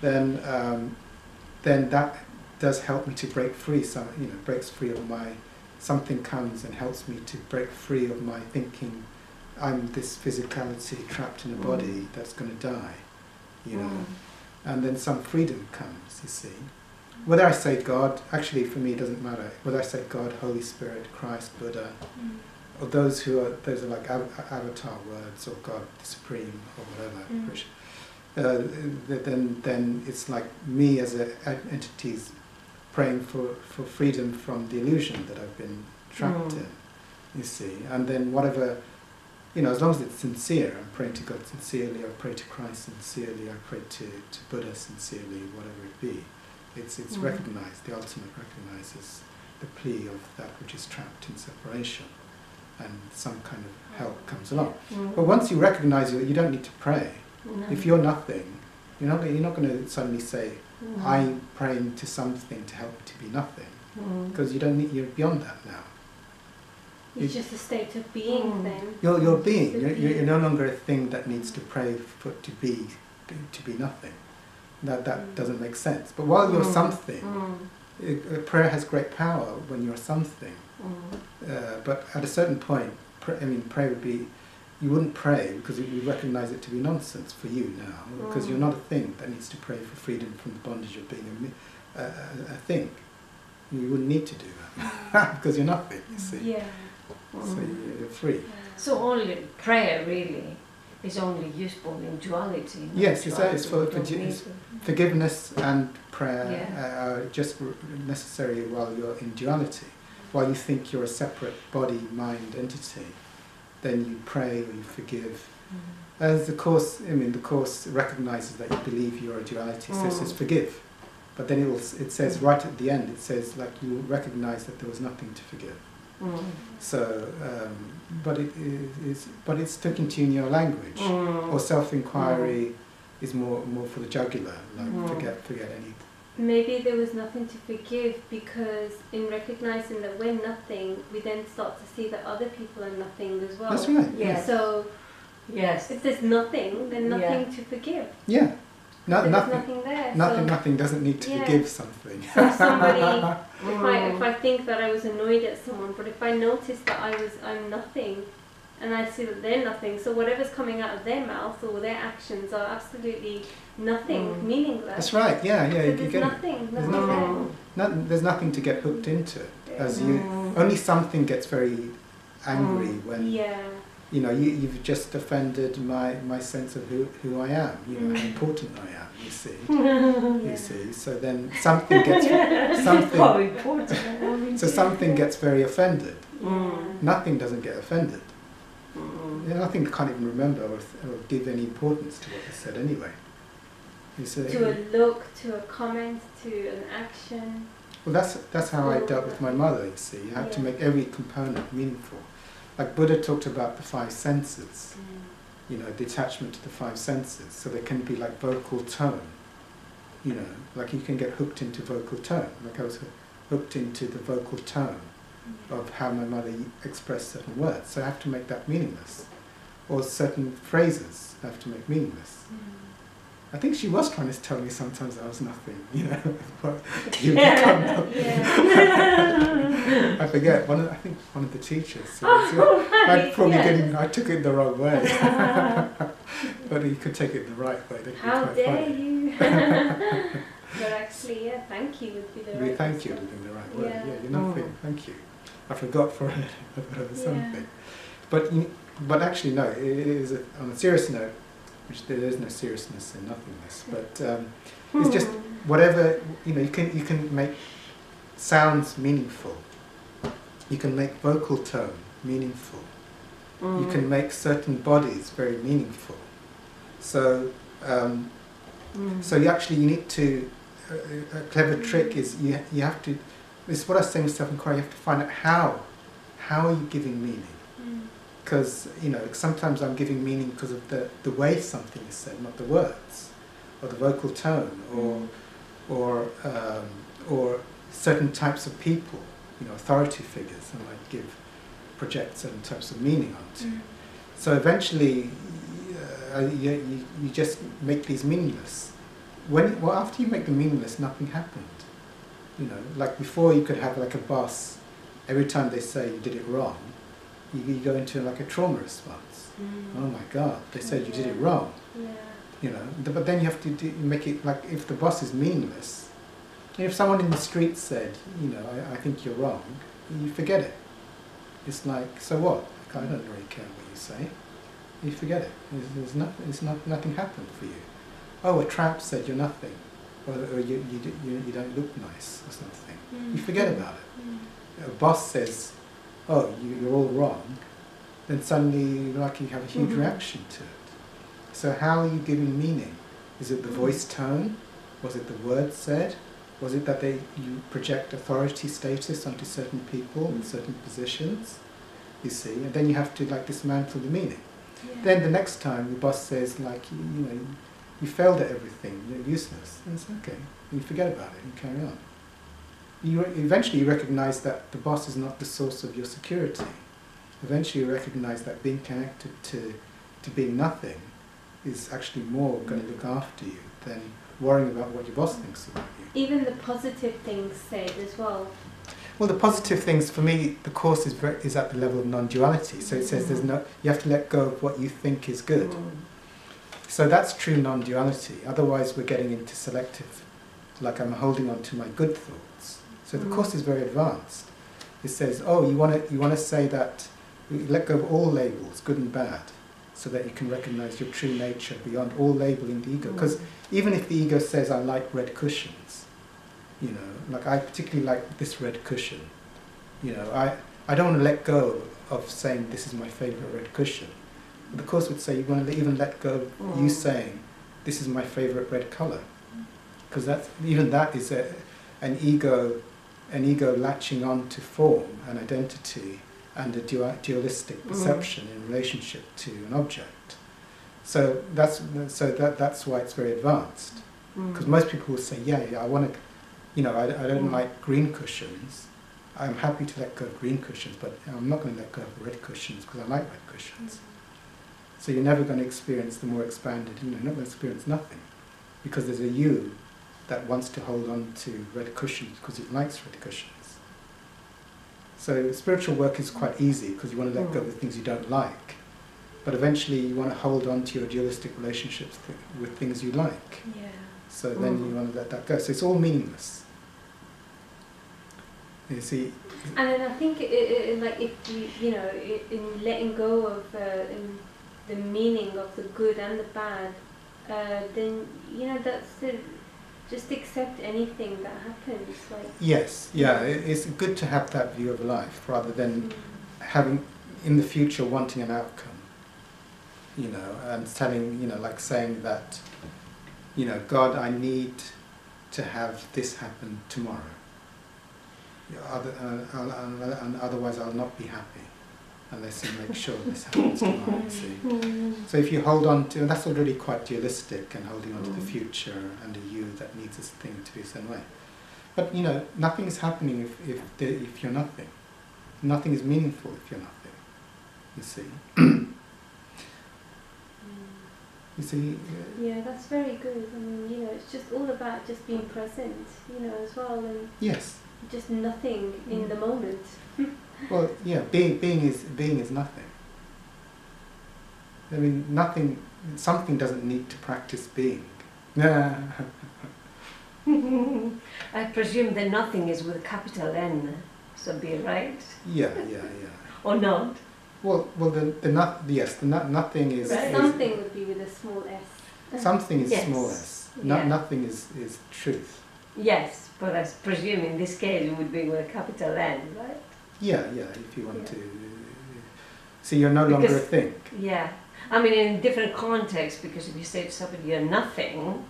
A: then that does help me to break free. Breaks free of something comes and helps me to break free of my thinking. I'm this physicality trapped in a body that's going to die, and then some freedom comes. You see. Whether I say God, actually for me it doesn't matter. Whether I say God, Holy Spirit, Christ, Buddha, or those are like avatar words, or God, the Supreme, or whatever. Then it's like me as an entity praying for freedom from the illusion that I've been trapped in. You see, and then whatever, as long as it's sincere, I'm praying to God sincerely. I pray to Christ sincerely. I pray to Buddha sincerely, whatever it be. It's recognized, the ultimate recognizes the plea of that which is trapped in separation, and some kind of help comes along. But once you recognize you don't need to pray. If you're nothing, you're not going to suddenly say, I'm praying to something to help me to be nothing, because you're beyond that now.
C: It's just a state of being then.
A: You're being. You're no longer a thing that needs to pray to be nothing. That doesn't make sense. But while you're something, prayer has great power when you're something. But at a certain point, prayer would be, you wouldn't pray because you recognize it to be nonsense for you now, because you're not a thing that needs to pray for freedom from the bondage of being a thing. You wouldn't need to do that because you're nothing, you see.
C: Yeah.
A: So you're free.
B: So only prayer really is only useful in duality.
A: Yes, it's for forgiveness and prayer are just necessary while you're in duality. While you think you're a separate body, mind, entity, then you pray or you forgive. As the Course recognizes that you believe you're a duality, so it says forgive. But then it says right at the end, it says like you recognize that there was nothing to forgive. So, but it's sticking to you in your language. Or self-inquiry is more for the jugular, like forget any.
C: Maybe there was nothing to forgive because in recognizing that we're nothing, we then start to see that other people are nothing as well.
A: That's right.
B: Yes.
C: So,
B: yes,
C: if there's nothing, then nothing to forgive.
A: Yeah.
C: There's
A: Nothing.
C: nothing there.
A: Nothing doesn't need to forgive something.
C: So somebody, if I think that I was annoyed at someone, but if I notice that I'm nothing, and I see that they're nothing, so whatever's coming out of their mouth or their actions are absolutely nothing, meaningless.
A: That's right. Yeah.
C: So
A: You
C: there's
A: get
C: nothing.
A: There's nothing. There's nothing to get hooked into. As only something gets very angry when.
C: Yeah.
A: You know, you've just offended my sense of who I am, you know, how important I am, you see. You see, so then something gets something gets very offended. Nothing doesn't get offended. Nothing can't even remember or give any importance to what they said anyway. You see.
C: To a look, to a comment, to an action.
A: Well, that's how I dealt with my mother, you see. You have to make every component meaningful. Like Buddha talked about the 5 senses, you know, detachment to the 5 senses. So there can be like vocal tone, you know, like you can get hooked into vocal tone. Like I was hooked into the vocal tone of how my mother expressed certain words. So I have to make that meaningless. Or certain phrases I have to make meaningless. I think she was trying to tell me sometimes I was nothing, you know. You become nothing. I forget. I think one of the teachers. So I took it the wrong way, but you could take it the right way.
C: How dare you? But actually, thank you would be the right.
A: Thank you would be the right word. Yeah, you're nothing. Thank you. I forgot for it. Something. But actually, no. It is on a serious note. Which there is no seriousness in nothingness, but it's just whatever, you know. You can make sounds meaningful. You can make vocal tone meaningful. You can make certain bodies very meaningful. So so you need to. A clever trick is you have to. This is what I say in self-inquiry. You have to find out how are you giving meaning. Because, you know, sometimes I'm giving meaning because of the way something is said, not the words, or the vocal tone, or certain types of people, you know, authority figures, I might project certain types of meaning onto. So eventually, you just make these meaningless. After you make them meaningless, nothing happened. You know, like before, you could have like a boss. Every time they say you did it wrong, you go into like a trauma response. Oh my God, they said you did it wrong. You know, but then you have to make it like if the boss is meaningless. If someone in the street said, you know, I think you're wrong, you forget it. It's like, so what? Like, I don't really care what you say. You forget it. Nothing happened for you. Oh, a tramp said you're nothing, or you don't look nice or something. You forget about it. A boss says, oh, you're all wrong, then suddenly you have a huge reaction to it. So how are you giving meaning? Is it the voice tone? Was it the word said? Was it that you project authority status onto certain people in certain positions? You see, and then you have to like dismantle the meaning. Then the next time the boss says like, you know, you failed at everything, you're useless. And it's okay, you forget about it and carry on. Eventually you recognize that the boss is not the source of your security. Eventually you recognize that being connected to being nothing is actually more going to look after you than worrying about what your boss thinks about you.
C: Even the positive things said as well.
A: Well, the positive things, for me, the course is at the level of non-duality. So it says you have to let go of what you think is good. So that's true non-duality. Otherwise we're getting into selective, like I'm holding on to my good thoughts. So the course is very advanced. It says, oh, you want to say that you let go of all labels, good and bad, so that you can recognize your true nature beyond all labeling the ego. Because even if the ego says, I like red cushions, you know, like I particularly like this red cushion, you know, I don't want to let go of saying this is my favorite red cushion. But the course would say you want to even let go of you saying this is my favorite red color. because even that is an ego latching on to form and identity and a dualistic perception in relationship to an object. So that's why it's very advanced. Because most people will say, yeah, I want to, I don't like green cushions. I'm happy to let go of green cushions, but I'm not going to let go of red cushions because I like red cushions. So you're never going to experience the more expanded, you're not going to experience nothing. Because there's a you that wants to hold on to red cushions because it likes red cushions. So spiritual work is quite easy because you want to let go of the things you don't like. But eventually you want to hold on to your dualistic relationships with things you like.
C: Yeah.
A: So then you want to let that go. So it's all meaningless. You see?
C: And then I think, like, if you know, in letting go of in the meaning of the good and the bad, then that's just accept anything that happens. Like
A: yes, yeah, it's good to have that view of life rather than having in the future wanting an outcome. And telling, like saying that, God, I need to have this happen tomorrow. And otherwise I'll not be happy unless you make sure this happens tomorrow, you see. So if you hold on to, and that's already quite dualistic, and holding on to the future and a you that needs this thing to be a certain way. But nothing is happening if you're nothing. Nothing is meaningful if you're nothing, you see. You see?
C: Yeah, that's very good. I mean, it's just all about just being present, as well, and
A: yes.
C: Just nothing in the moment.
A: Well, yeah, being is nothing. I mean, nothing. Something doesn't need to practice being.
B: I presume that nothing is with a capital N, Sabbir, right?
A: Yeah.
B: Or not?
A: Well, the nothing is.
C: Right. Something would be with a small s.
A: Something is small s. Nothing is truth.
B: Yes, but I presume in this case it would be with a capital N, right?
A: Yeah. If you want to. So you're no longer a thing.
B: Yeah. I mean, in different contexts, because if you say to somebody you're nothing,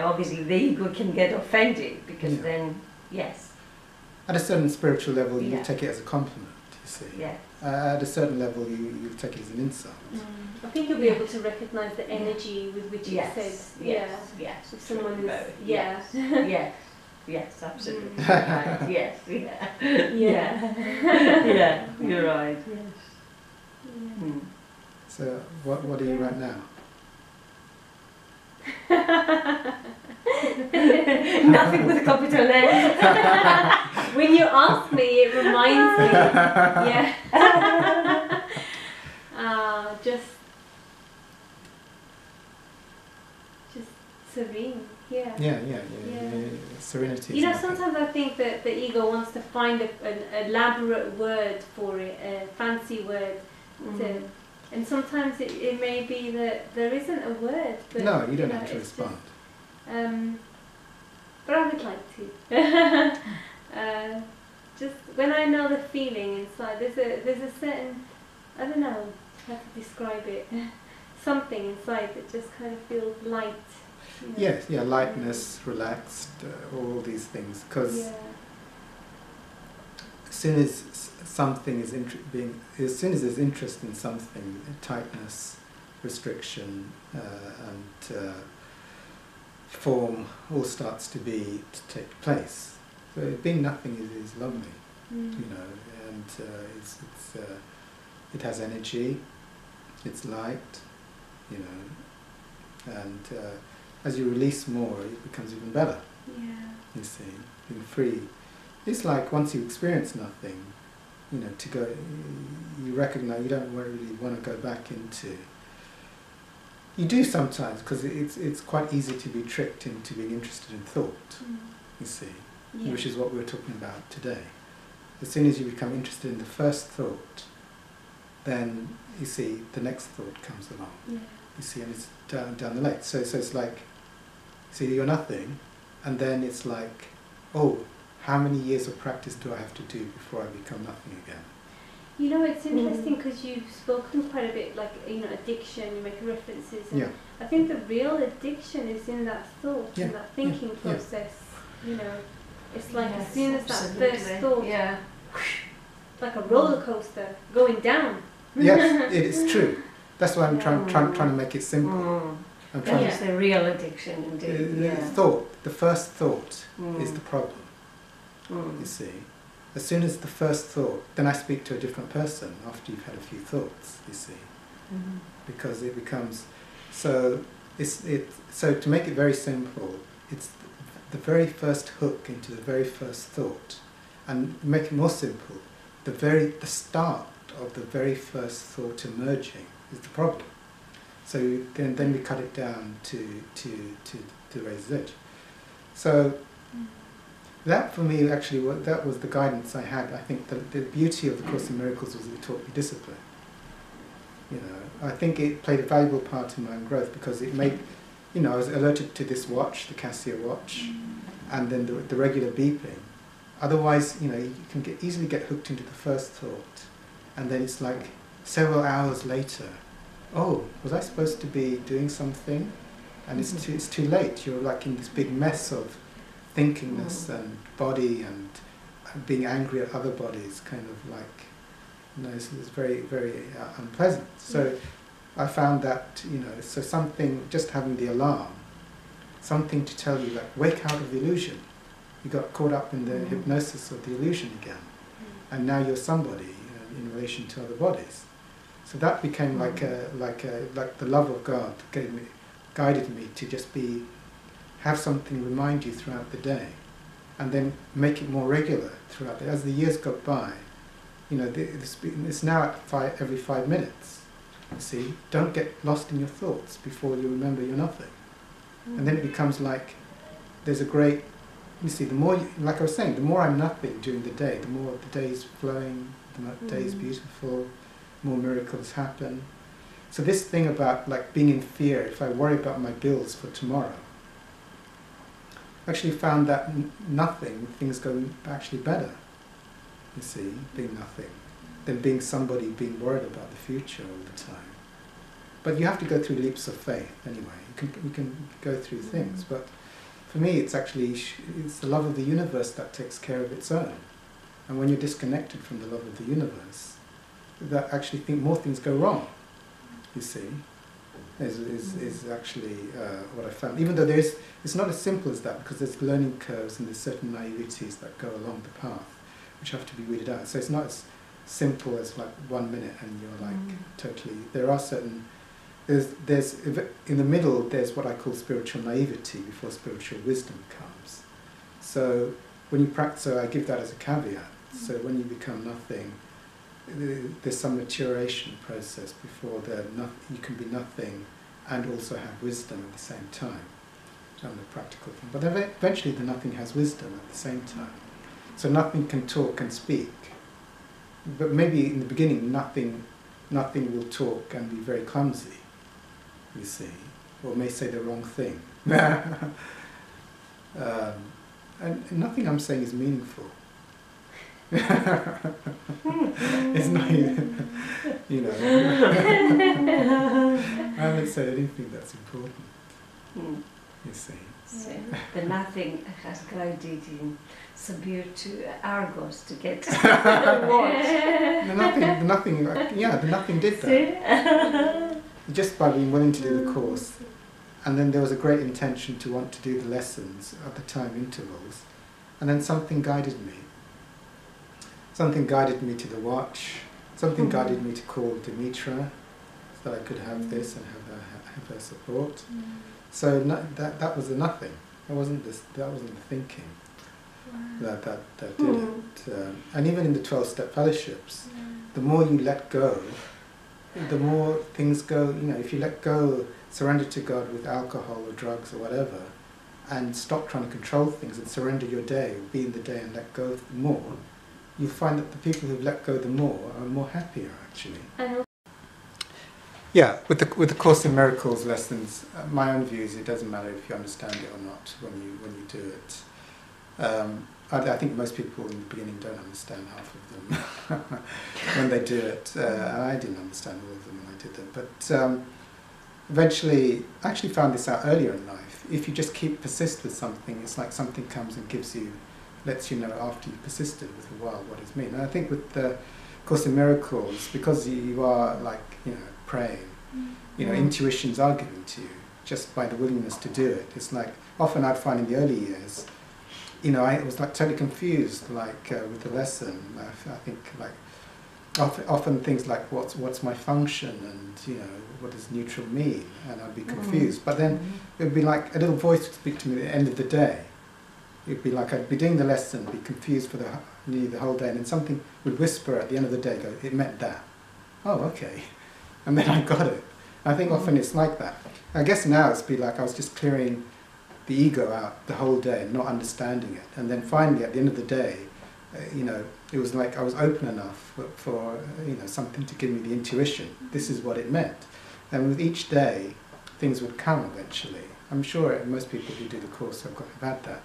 B: obviously the ego can get offended because then, yes.
A: At a certain spiritual level, you take it as a compliment. You see.
B: Yeah.
A: At a certain level, you take it as an insult.
C: I think you'll be able to recognise the energy with which it says.
B: Yes.
C: If someone is,
B: yes, absolutely. Right. Yes, yeah, you're right. Yes.
A: So, what are you right now?
B: Nothing with a capital N.
C: When you ask me, it reminds me. Just serene. Yeah.
A: Serenity.
C: Sometimes I think that the ego wants to find an elaborate word for it, a fancy word, and sometimes it may be that there isn't a word. But,
A: no, you don't have to respond.
C: But I would like to. Just when I know the feeling inside, there's a certain, I don't know how to describe it, something inside that just kind of feels light.
A: Yes, lightness, relaxed, all these things. Because as soon as something is as soon as there's interest in something, tightness, restriction, and form all starts to take place. So being nothing is lovely, and it has energy, it's light, and as you release more, it becomes even better. You see, being free. It's like once you experience nothing, to go, you recognize you don't really want to go back into. You do sometimes because it's quite easy to be tricked into being interested in thought. You see, which is what we were talking about today. As soon as you become interested in the first thought, then you see the next thought comes along. You see, and it's down the lane. So it's like, see, you're nothing, and then it's like, oh, how many years of practice do I have to do before I become nothing again?
C: You know, it's interesting because you've spoken quite a bit, like, you know, addiction, you make references. And I think the real addiction is in that thought and that thinking process. You know, it's like as soon as that first thought, like a roller coaster going down.
A: Yes, it is true. That's why I'm trying to make it simple. I'm trying
B: That's the real addiction indeed.
A: The first thought is the problem. You see, as soon as the first thought, then I speak to a different person after you've had a few thoughts. You see, because it becomes so. So to make it very simple, it's the very first hook into the very first thought, and make it more simple. The start of the very first thought emerging is the problem. So then we cut it down to razor's edge. So that for me actually that was the guidance I had. I think the beauty of the Course in Miracles was it taught me discipline. You know, I think it played a valuable part in my own growth because it made, you know, I was alerted to this watch, the Casio watch, and then the regular beeping. Otherwise, you know, you can easily get hooked into the first thought, and then it's like several hours later, oh, was I supposed to be doing something? And it's too late. You're like in this big mess of thinkingness and body and being angry at other bodies, kind of like, you know, it's very, very unpleasant. So I found that, you know, so something, just having the alarm, something to tell you, like, wake out of the illusion. You got caught up in the hypnosis of the illusion again, and now you're somebody, you know, in relation to other bodies. So that became like the love of God guided me to just have something remind you throughout the day, and then make it more regular throughout the day. As the years go by, you know, it's now at every 5 minutes. You see, don't get lost in your thoughts before you remember you're nothing, and then it becomes like there's a great. You see, the more, like I was saying, the more I'm nothing during the day, the more the day is flowing, the day is beautiful, more miracles happen. So this thing about like being in fear, if I worry about my bills for tomorrow, I actually found that nothing, things go actually better, you see, being nothing, than being somebody being worried about the future all the time. But you have to go through leaps of faith anyway. You can go through things, but for me, it's the love of the universe that takes care of its own. And when you're disconnected from the love of the universe, that actually more things go wrong, you see, is actually what I found. Even though it's not as simple as that, because there's learning curves and there's certain naiveties that go along the path, which have to be weeded out. So it's not as simple as like 1 minute and you're like totally, there are certain, there's in the middle there's what I call spiritual naivety before spiritual wisdom comes. So when you practice, so I give that as a caveat. So when you become nothing, there's some maturation process before you can be nothing and also have wisdom at the same time. On the practical thing, but eventually the nothing has wisdom at the same time. So nothing can talk and speak, but maybe in the beginning nothing will talk and be very clumsy, you see, or may say the wrong thing. And nothing I'm saying is meaningful. It's not even, you know, I haven't said anything that's important, you see.
B: So the nothing has guided in Sabbir to Argos to get the watch.
A: The nothing did that. Just by being willing to do the course. And then there was a great intention to want to do the lessons at the time intervals. And then something guided me. Something guided me to the watch. Something guided me to call Dimitra, so that I could have this and have her support. So that was the nothing. That wasn't the thinking that did it. And even in the 12-step fellowships, the more you let go, the more things go. You know, if you let go, surrender to God with alcohol or drugs or whatever, and stop trying to control things and surrender your day, be in the day and let go more, you find that the people who've let go the more are more happier actually. Yeah, with the Course in Miracles lessons, my own view is it doesn't matter if you understand it or not when you do it. I think most people in the beginning don't understand half of them when they do it. I didn't understand all of them when I did them. But eventually, I actually found this out earlier in life. If you just persist with something, it's like something comes and lets you know after you've persisted with a while what it's mean. And I think with the Course in Miracles, because you are praying, intuitions are given to you just by the willingness to do it. It's like, often I'd find in the early years, I was like totally confused, with the lesson. I think often things like what's my function, and what does neutral mean, and I'd be confused. But then it would be like a little voice would speak to me at the end of the day. It'd be like I'd be doing the lesson, be confused for nearly the whole day, and then something would whisper at the end of the day, go, it meant that. Oh, okay. And then I got it. I think often it's like that. I guess now it's be like I was just clearing the ego out the whole day and not understanding it. And then finally at the end of the day, it was like I was open enough for something to give me the intuition. This is what it meant. And with each day, things would come eventually. I'm sure most people who do the course have had that.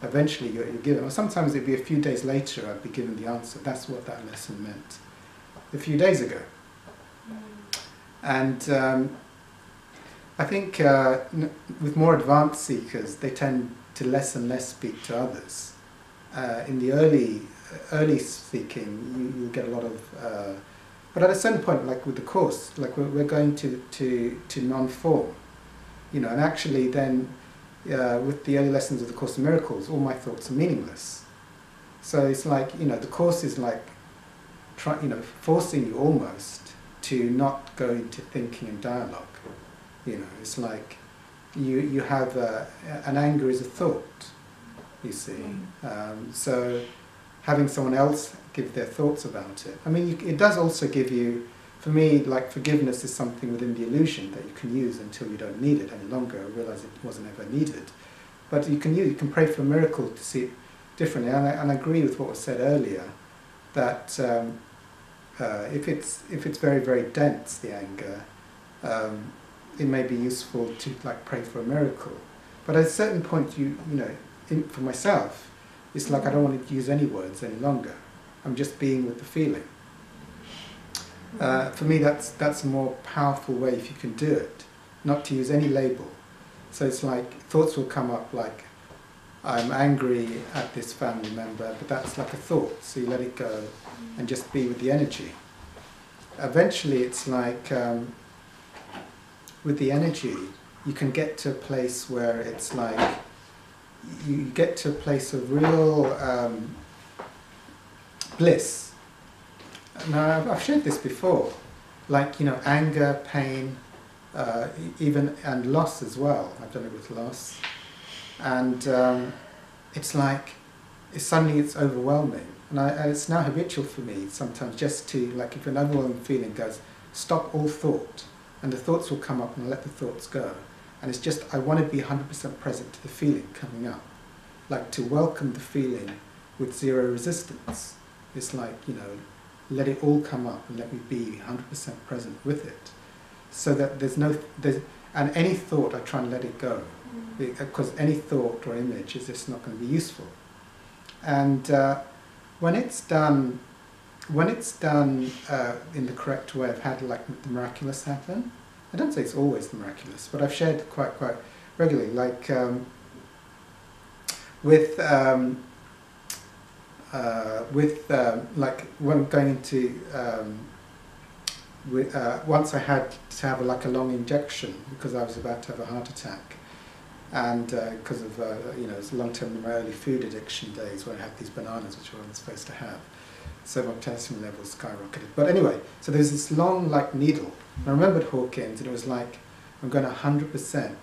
A: Eventually you're given, or sometimes it'd be a few days later I'd be given the answer. That's what that lesson meant a few days ago. And I think with more advanced seekers, they tend to less and less speak to others. In the early seeking, you'll get a lot of, but at a certain point, like with the course, like we're going to non-form, and actually then with the early lessons of the Course in Miracles, all my thoughts are meaningless. So it's like, the course is like, forcing you almost to not go into thinking and dialogue. It's like you have an anger is a thought, you see. So having someone else give their thoughts about it. I mean, it does also give you, for me, like forgiveness is something within the illusion that you can use until you don't need it any longer, realize it wasn't ever needed. But you can pray for a miracle to see it differently. And I agree with what was said earlier, that if it's very, very dense, the anger, it may be useful to pray for a miracle. But at a certain point, for myself, it's like I don't want to use any words any longer. I'm just being with the feeling. For me, that's a more powerful way if you can do it, not to use any label. So it's like thoughts will come up like, I'm angry at this family member, but that's like a thought, so you let it go and just be with the energy. Eventually it's like, with the energy, you can get to a place where it's like, you get to a place of real bliss. Now, I've shared this before, like, anger, pain, and loss as well. I've done it with loss. And it's like, suddenly it's overwhelming. And it's now habitual for me sometimes just to, like, if an overwhelming feeling goes, stop all thought. And the thoughts will come up and I let the thoughts go. And it's just, I want to be 100% present to the feeling coming up. Like to welcome the feeling with zero resistance. It's like, let it all come up and let me be 100% present with it. So that and any thought I try and let it go. Because any thought or image is just not going to be useful. And when it's done in the correct way, I've had like the miraculous happen. I don't say it's always the miraculous, but I've shared quite regularly, like like when going into once I had to have like a long injection because I was about to have a heart attack, and because of it's long-term in my early food addiction days when I had these bananas which I wasn't supposed to have. So my potassium levels skyrocketed. But anyway, so there's this long like needle. And I remembered Hawkins, and it was like, I'm going to 100%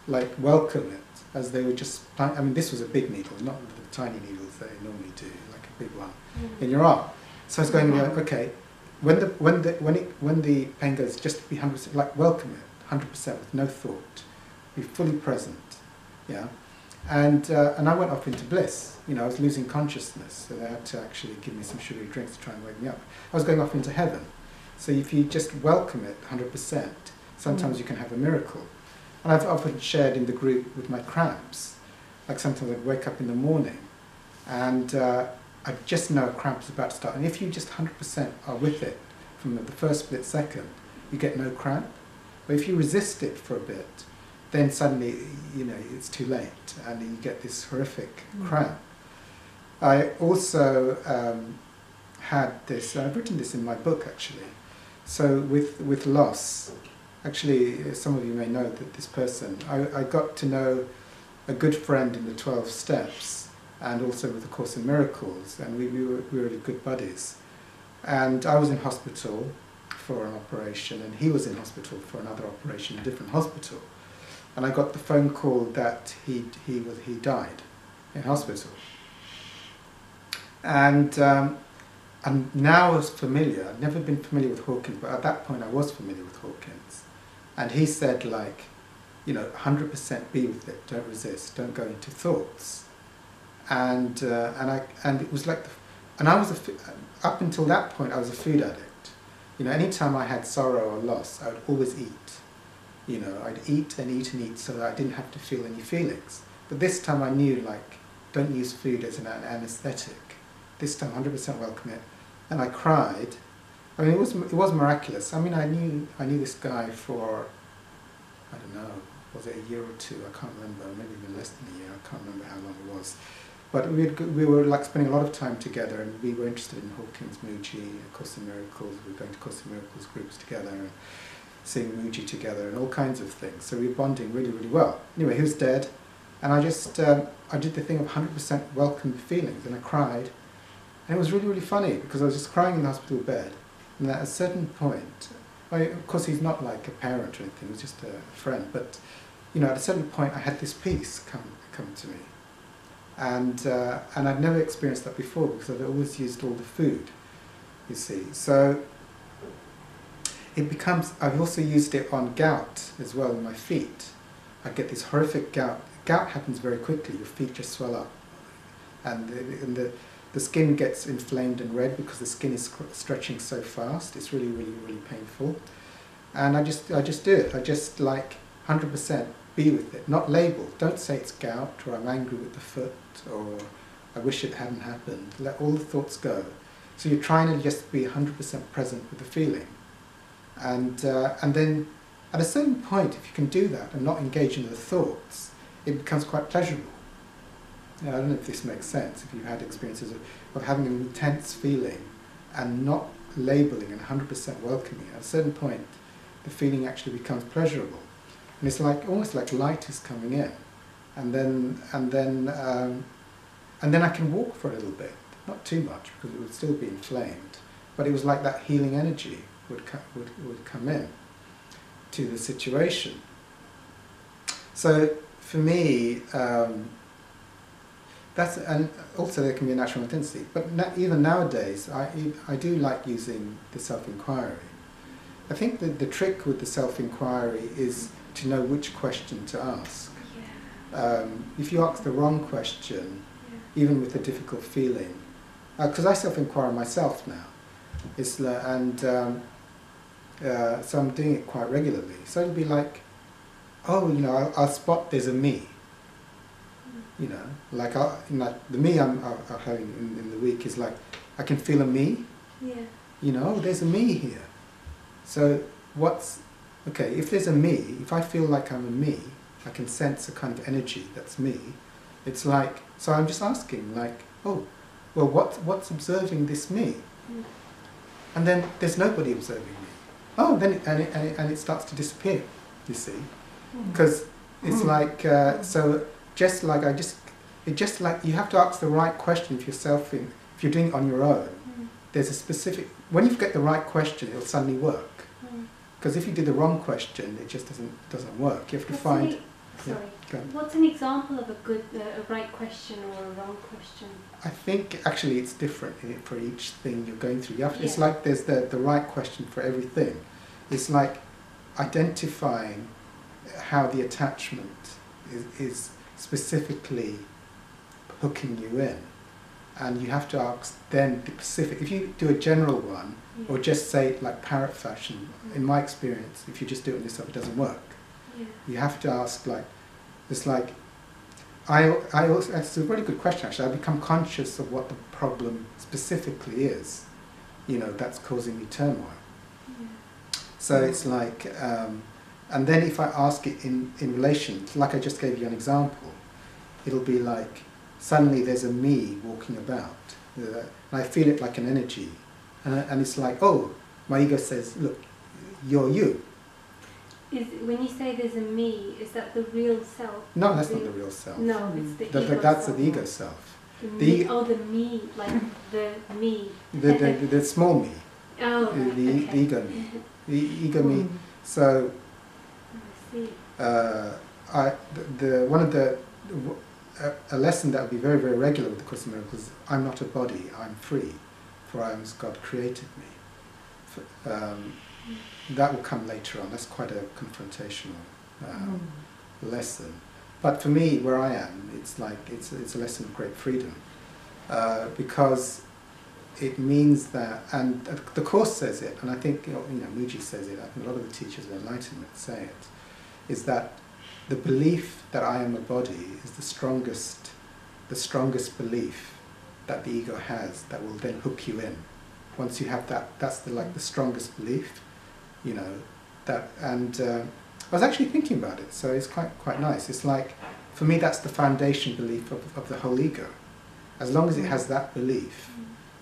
A: like welcome it, as they were just, I mean this was a big needle, not the tiny needles they normally do, like a big one in your arm. So I was going, okay, when the pain goes, just be 100%, like welcome it, 100% with no thought, be fully present, yeah. And I went off into bliss. I was losing consciousness, so they had to actually give me some sugary drinks to try and wake me up. I was going off into heaven. So if you just welcome it 100%, sometimes you can have a miracle. And I've often shared in the group with my cramps. Like sometimes I'd wake up in the morning And I just know a cramp is about to start. And if you just 100% are with it from the first split second, you get no cramp. But if you resist it for a bit, then suddenly, you know, it's too late, and you get this horrific cramp. I also had this, I've written this in my book actually, so with loss, actually some of you may know that this person, I got to know a good friend in the 12 Steps, and also with the Course in Miracles, and we were really good buddies. And I was in hospital for an operation, and he was in hospital for another operation in a different hospital. And I got the phone call that he died in hospital. And now I was familiar. I'd never been familiar with Hawkins, but at that point I was familiar with Hawkins. And he said, like, you know, 100% be with it, don't resist, don't go into thoughts. And it was like, and I was up until that point I was a food addict. You know, anytime I had sorrow or loss, I would always eat. You know, I'd eat and eat and eat so that I didn't have to feel any feelings. But this time I knew, like, don't use food as an anesthetic. This time 100% welcome it. And I cried. I mean, it was miraculous. I mean, I knew this guy for, I don't know, was it a year or two? I can't remember, maybe even less than a year. I can't remember how long it was. But we were like spending a lot of time together, and we were interested in Hawkins, Muji, Course in Miracles. We were going to Course in Miracles groups together, and seeing Muji together, and all kinds of things. So we were bonding really, really well. Anyway, he was dead, and I just, I did the thing of 100% welcome feelings, and I cried. And it was really, really funny, because I was just crying in the hospital bed, and at a certain point, of course he's not like a parent or anything, he was just a friend, but, you know, at a certain point I had this peace come to me. And I'd never experienced that before, because I'd always used all the food, you see. So it becomes, I've also used it on gout as well in my feet. I get this horrific gout. Gout happens very quickly, your feet just swell up. And the skin gets inflamed and red because the skin is stretching so fast. It's really, really, really painful. And I just do it. I just like 100% be with it, not label. Don't say it's gout, or I'm angry with the foot, or I wish it hadn't happened. Let all the thoughts go. So you're trying to just be 100% present with the feeling. And then at a certain point, if you can do that and not engage in the thoughts, it becomes quite pleasurable. I don't know if this makes sense, if you've had experiences of having an intense feeling and not labeling and 100% welcoming. At a certain point, the feeling actually becomes pleasurable. And it's like, almost like light is coming in. And then I can walk for a little bit, not too much, because it would still be inflamed. But it was like that healing energy would come in to the situation. So for me, that's, and also there can be a natural intensity. But even nowadays, I do like using the self-inquiry. I think that the trick with the self-inquiry is to know which question to ask. Yeah. If you ask the wrong question, yeah, even with a difficult feeling, because I self-inquire myself now, so I'm doing it quite regularly. So it'll be like, oh, you know, I'll spot there's a me. You know, like the me I'm having in the week is like, I can feel a me. Yeah. You know, oh, there's a me here. So okay, if there's a me, if I feel like I'm a me, I can sense a kind of energy that's me. It's like, so I'm just asking, like, oh, well, what's observing this me? Mm. And then there's nobody observing me. Oh, then and it starts to disappear, you see. Because it's like, so just like you have to ask the right question if you're doing it on your own. There's a specific, when you get the right question, it'll suddenly work. Because if you do the wrong question, it just doesn't work. You have to find.
C: What's an example of a right question or a wrong question?
A: I think actually it's different for each thing you're going through. It's like there's the right question for everything. It's like identifying how the attachment is specifically hooking you in. And you have to ask then the specific. If you do a general one, or just say it like parrot fashion, in my experience, if you just do it on yourself, it doesn't work. Yeah. You have to ask, like, it's like, I also, that's a really good question actually. I become conscious of what the problem specifically is, you know, that's causing me turmoil. Yeah. So it's like, and then if I ask it in relation, like I just gave you an example, it'll be like, suddenly there's a me walking about, and I feel it like an energy, and it's like, oh, my ego says, look, you're you.
C: When you say there's a me, is that the real self?
A: No, that's not the real self.
C: No, it's the ego
A: that's
C: self.
A: the ego self.
C: The me, the me, like the me.
A: The small me.
C: Oh, right,
A: the ego me. The ego me. So, a lesson that would be very, very regular with the Course in Miracles, I'm not a body, I'm free, for I am as God created me. That will come later on. That's quite a confrontational lesson. But for me, where I am, it's like it's a lesson of great freedom, because it means that, and the Course says it, and I think Mooji says it. I think a lot of the teachers of enlightenment say it, is that the belief that I am a body is the strongest belief that the ego has that will then hook you in. Once you have that, that's the strongest belief. You know, that, and I was actually thinking about it, so it's quite nice. It's like, for me, that's the foundation belief of the whole ego. As long as it has that belief,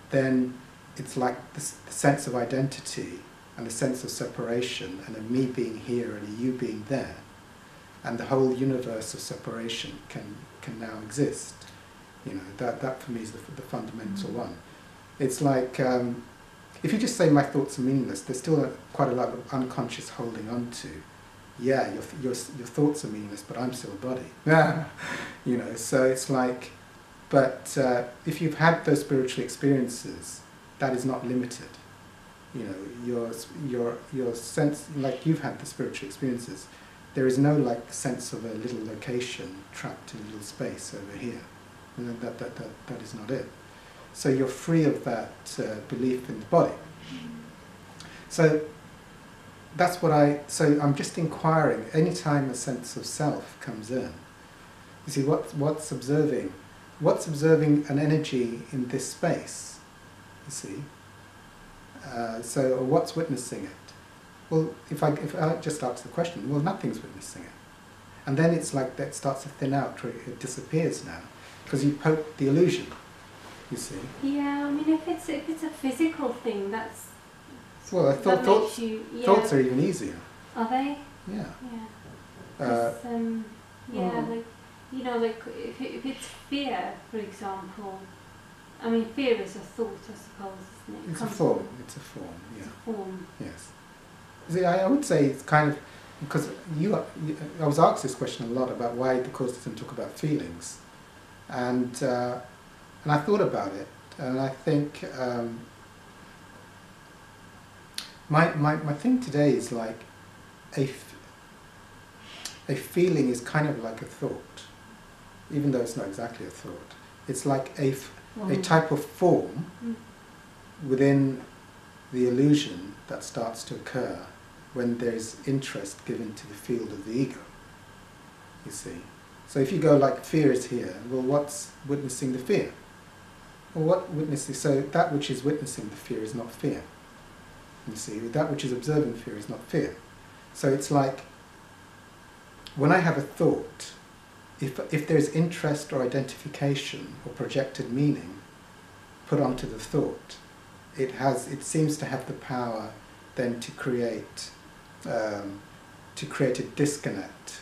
A: then it's like the sense of identity and a sense of separation, and a me being here and a you being there, and the whole universe of separation can now exist. You know, that for me is the fundamental one. It's like, if you just say my thoughts are meaningless, there's still quite a lot of unconscious holding on to. Yeah, your thoughts are meaningless, but I'm still a body. You know, so it's like, but if you've had those spiritual experiences, that is not limited. You know, your sense, like you've had the spiritual experiences, there is no like sense of a little location trapped in a little space over here. You know, that is not it. So you're free of that belief in the body. So that's what so I'm just inquiring, anytime a sense of self comes in, you see what's observing an energy in this space, you see. So what's witnessing it? Well, if I just ask the question, well, nothing's witnessing it. And then it's like that starts to thin out, or it disappears now, because you poke the illusion. You see? Yeah,
C: I mean, if it's a physical thing, that's...
A: Well, thoughts are even easier.
C: Are they?
A: Yeah.
C: Like, you know, like if it's fear, for example, I mean, fear is a thought, I suppose, isn't it?
A: It's a form, yeah.
C: It's a form.
A: Yes. See, I would say it's kind of, because I was asked this question a lot about why the Course doesn't talk about feelings. And I thought about it, and I think my thing today is like a feeling is kind of like a thought, even though it's not exactly a thought. It's like a type of form within the illusion that starts to occur when there's interest given to the field of the ego, you see. So if you go like fear is here, well, what's witnessing the fear? Well, so that which is witnessing the fear is not fear. You see, that which is observing fear is not fear. So it's like, when I have a thought, if there's interest or identification or projected meaning put onto the thought, it seems to have the power then to create a disconnect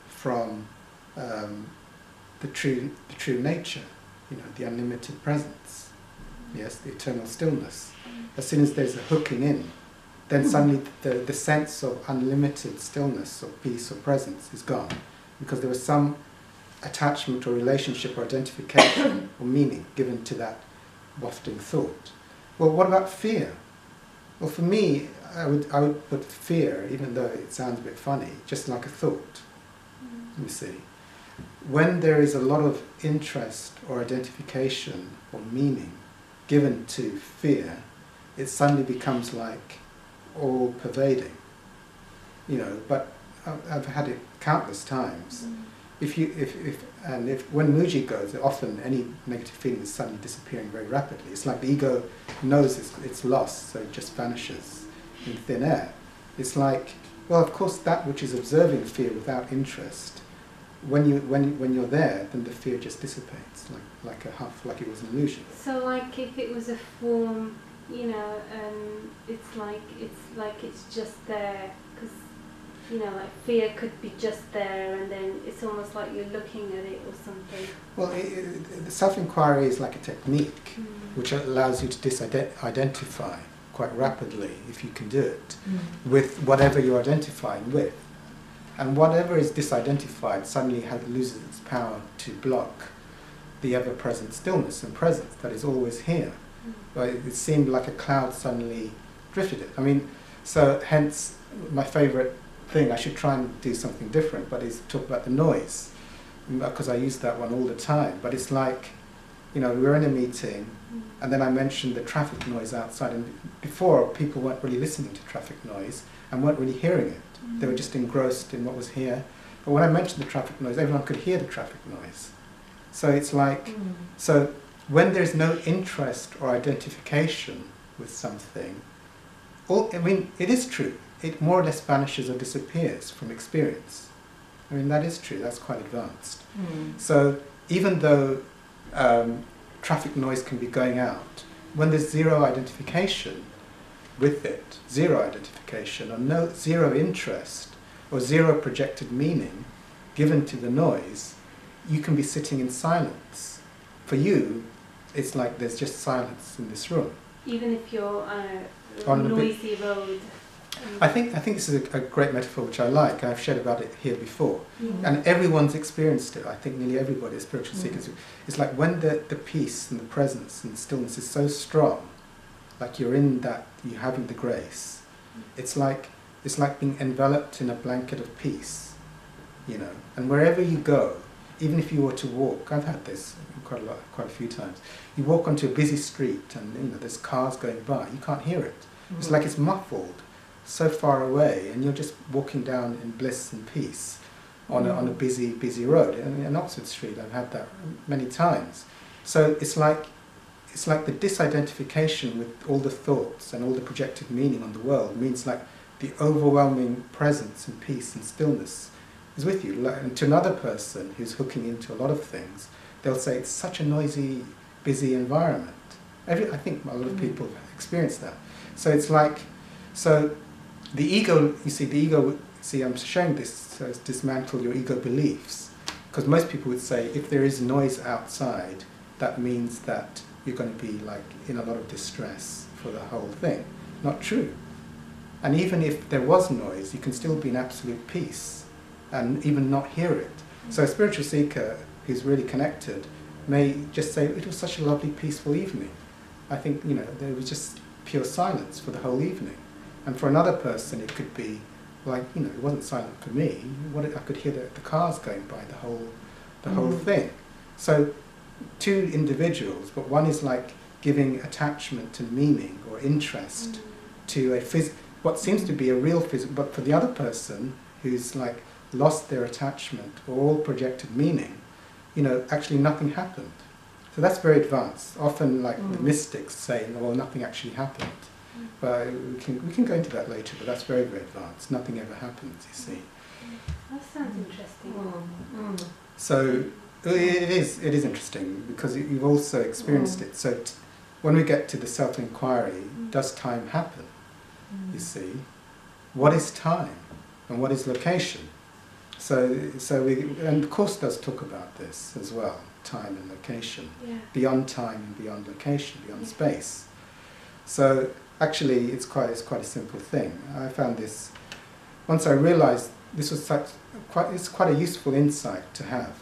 A: from the true nature, you know, the unlimited presence, yes, the eternal stillness. As soon as there's a hooking in, then suddenly the sense of unlimited stillness or peace or presence is gone, because there was some attachment or relationship or identification or meaning given to that wafting thought. Well, what about fear? Well, for me, I would put fear, even though it sounds a bit funny, just like a thought, you see. When there is a lot of interest or identification or meaning given to fear, it suddenly becomes like all-pervading, you know. But I've had it countless times if when Muji goes, often any negative feeling is suddenly disappearing very rapidly. It's like the ego knows it's lost, so it just vanishes in thin air. It's like, well, of course, that which is observing fear without interest, when you're there, then the fear just dissipates, like it was an illusion.
C: So, like if it was a form, you know, it's like it's just there, because, you know, like fear could be just there, and then it's almost like you're looking at it or something.
A: Well, the self-inquiry is like a technique which allows you to identify quite rapidly, if you can do it, with whatever you're identifying with. And whatever is disidentified suddenly loses its power to block the ever-present stillness and presence that is always here. But it seemed like a cloud suddenly drifted it. I mean, so hence my favourite thing, I should try and do something different, but is talk about the noise, because I use that one all the time. But it's like, you know, we were in a meeting, and then I mentioned the traffic noise outside, and before people weren't really listening to traffic noise and weren't really hearing it. They were just engrossed in what was here. But when I mentioned the traffic noise, everyone could hear the traffic noise. So it's like, so when there's no interest or identification with something, I mean, it is true. It more or less vanishes or disappears from experience. I mean, that is true. That's quite advanced. So even though traffic noise can be going out, when there's zero identification with it, zero identification, or zero interest, or zero projected meaning given to the noise, you can be sitting in silence. For you, it's like there's just silence in this room.
C: Even if you're on a noisy road.
A: I think this is a great metaphor which I like. I've shared about it here before. And everyone's experienced it. I think nearly everybody, spiritual seekers. It's like when the peace and the presence and the stillness is so strong, like you're in that, you're having the grace. It's like being enveloped in a blanket of peace, you know. And wherever you go, even if you were to walk, I've had this quite a few times. You walk onto a busy street, and you know there's cars going by. You can't hear it. It's like it's muffled, so far away, and you're just walking down in bliss and peace on a busy road. In Oxford Street, I've had that many times. So it's like the disidentification with all the thoughts and all the projected meaning on the world means like the overwhelming presence and peace and stillness is with you. And to another person who's hooking into a lot of things, they'll say it's such a noisy, busy environment. I think a lot of people have experienced that. So it's like, so the ego, I'm showing this so as dismantle your ego beliefs. Because most people would say if there is noise outside, that means that you're going to be like in a lot of distress for the whole thing. Not true. And even if there was noise, you can still be in absolute peace and even not hear it. So a spiritual seeker who's really connected may just say, it was such a lovely, peaceful evening. I think, you know, there was just pure silence for the whole evening. And for another person, it could be like, you know, it wasn't silent for me. I could hear the cars going by, the whole thing. So two individuals, but one is like giving attachment and meaning or interest to what seems to be a real physical, but for the other person who's like lost their attachment or all projected meaning, you know, actually nothing happened. So that's very advanced. Often like the mystics say, well, nothing actually happened. But we can go into that later, but that's very, very advanced. Nothing ever happens, you see.
C: That sounds interesting.
A: So it is interesting because you've also experienced it. So when we get to the self-inquiry, does time happen? You see, what is time and what is location? And the Course does talk about this as well, time and location, beyond time and beyond location, beyond space. So actually, it's quite a simple thing. I found this once I realised this was it's quite a useful insight to have,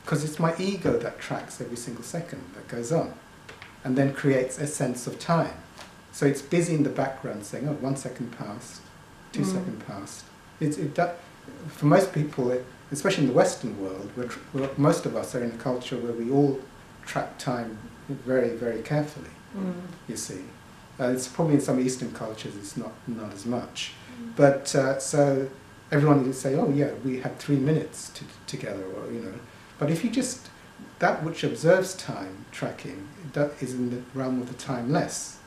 A: because it's my ego that tracks every single second that goes on, and then creates a sense of time. So it's busy in the background saying, oh, 1 second passed, 2 seconds passed. For most people, especially in the Western world, where most of us are in a culture where we all track time very, very carefully, you see. It's probably in some Eastern cultures it's not as much. But so everyone would say, oh yeah, we had 3 minutes together, or, you know. But if you just, that which observes time tracking, that is in the realm of the timeless.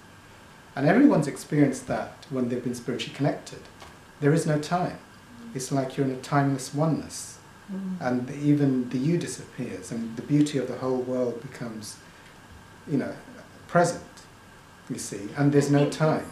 A: And everyone's experienced that when they've been spiritually connected. There is no time. It's like you're in a timeless oneness. And even the you disappears, and the beauty of the whole world becomes, you know, present, you see, and there's no time.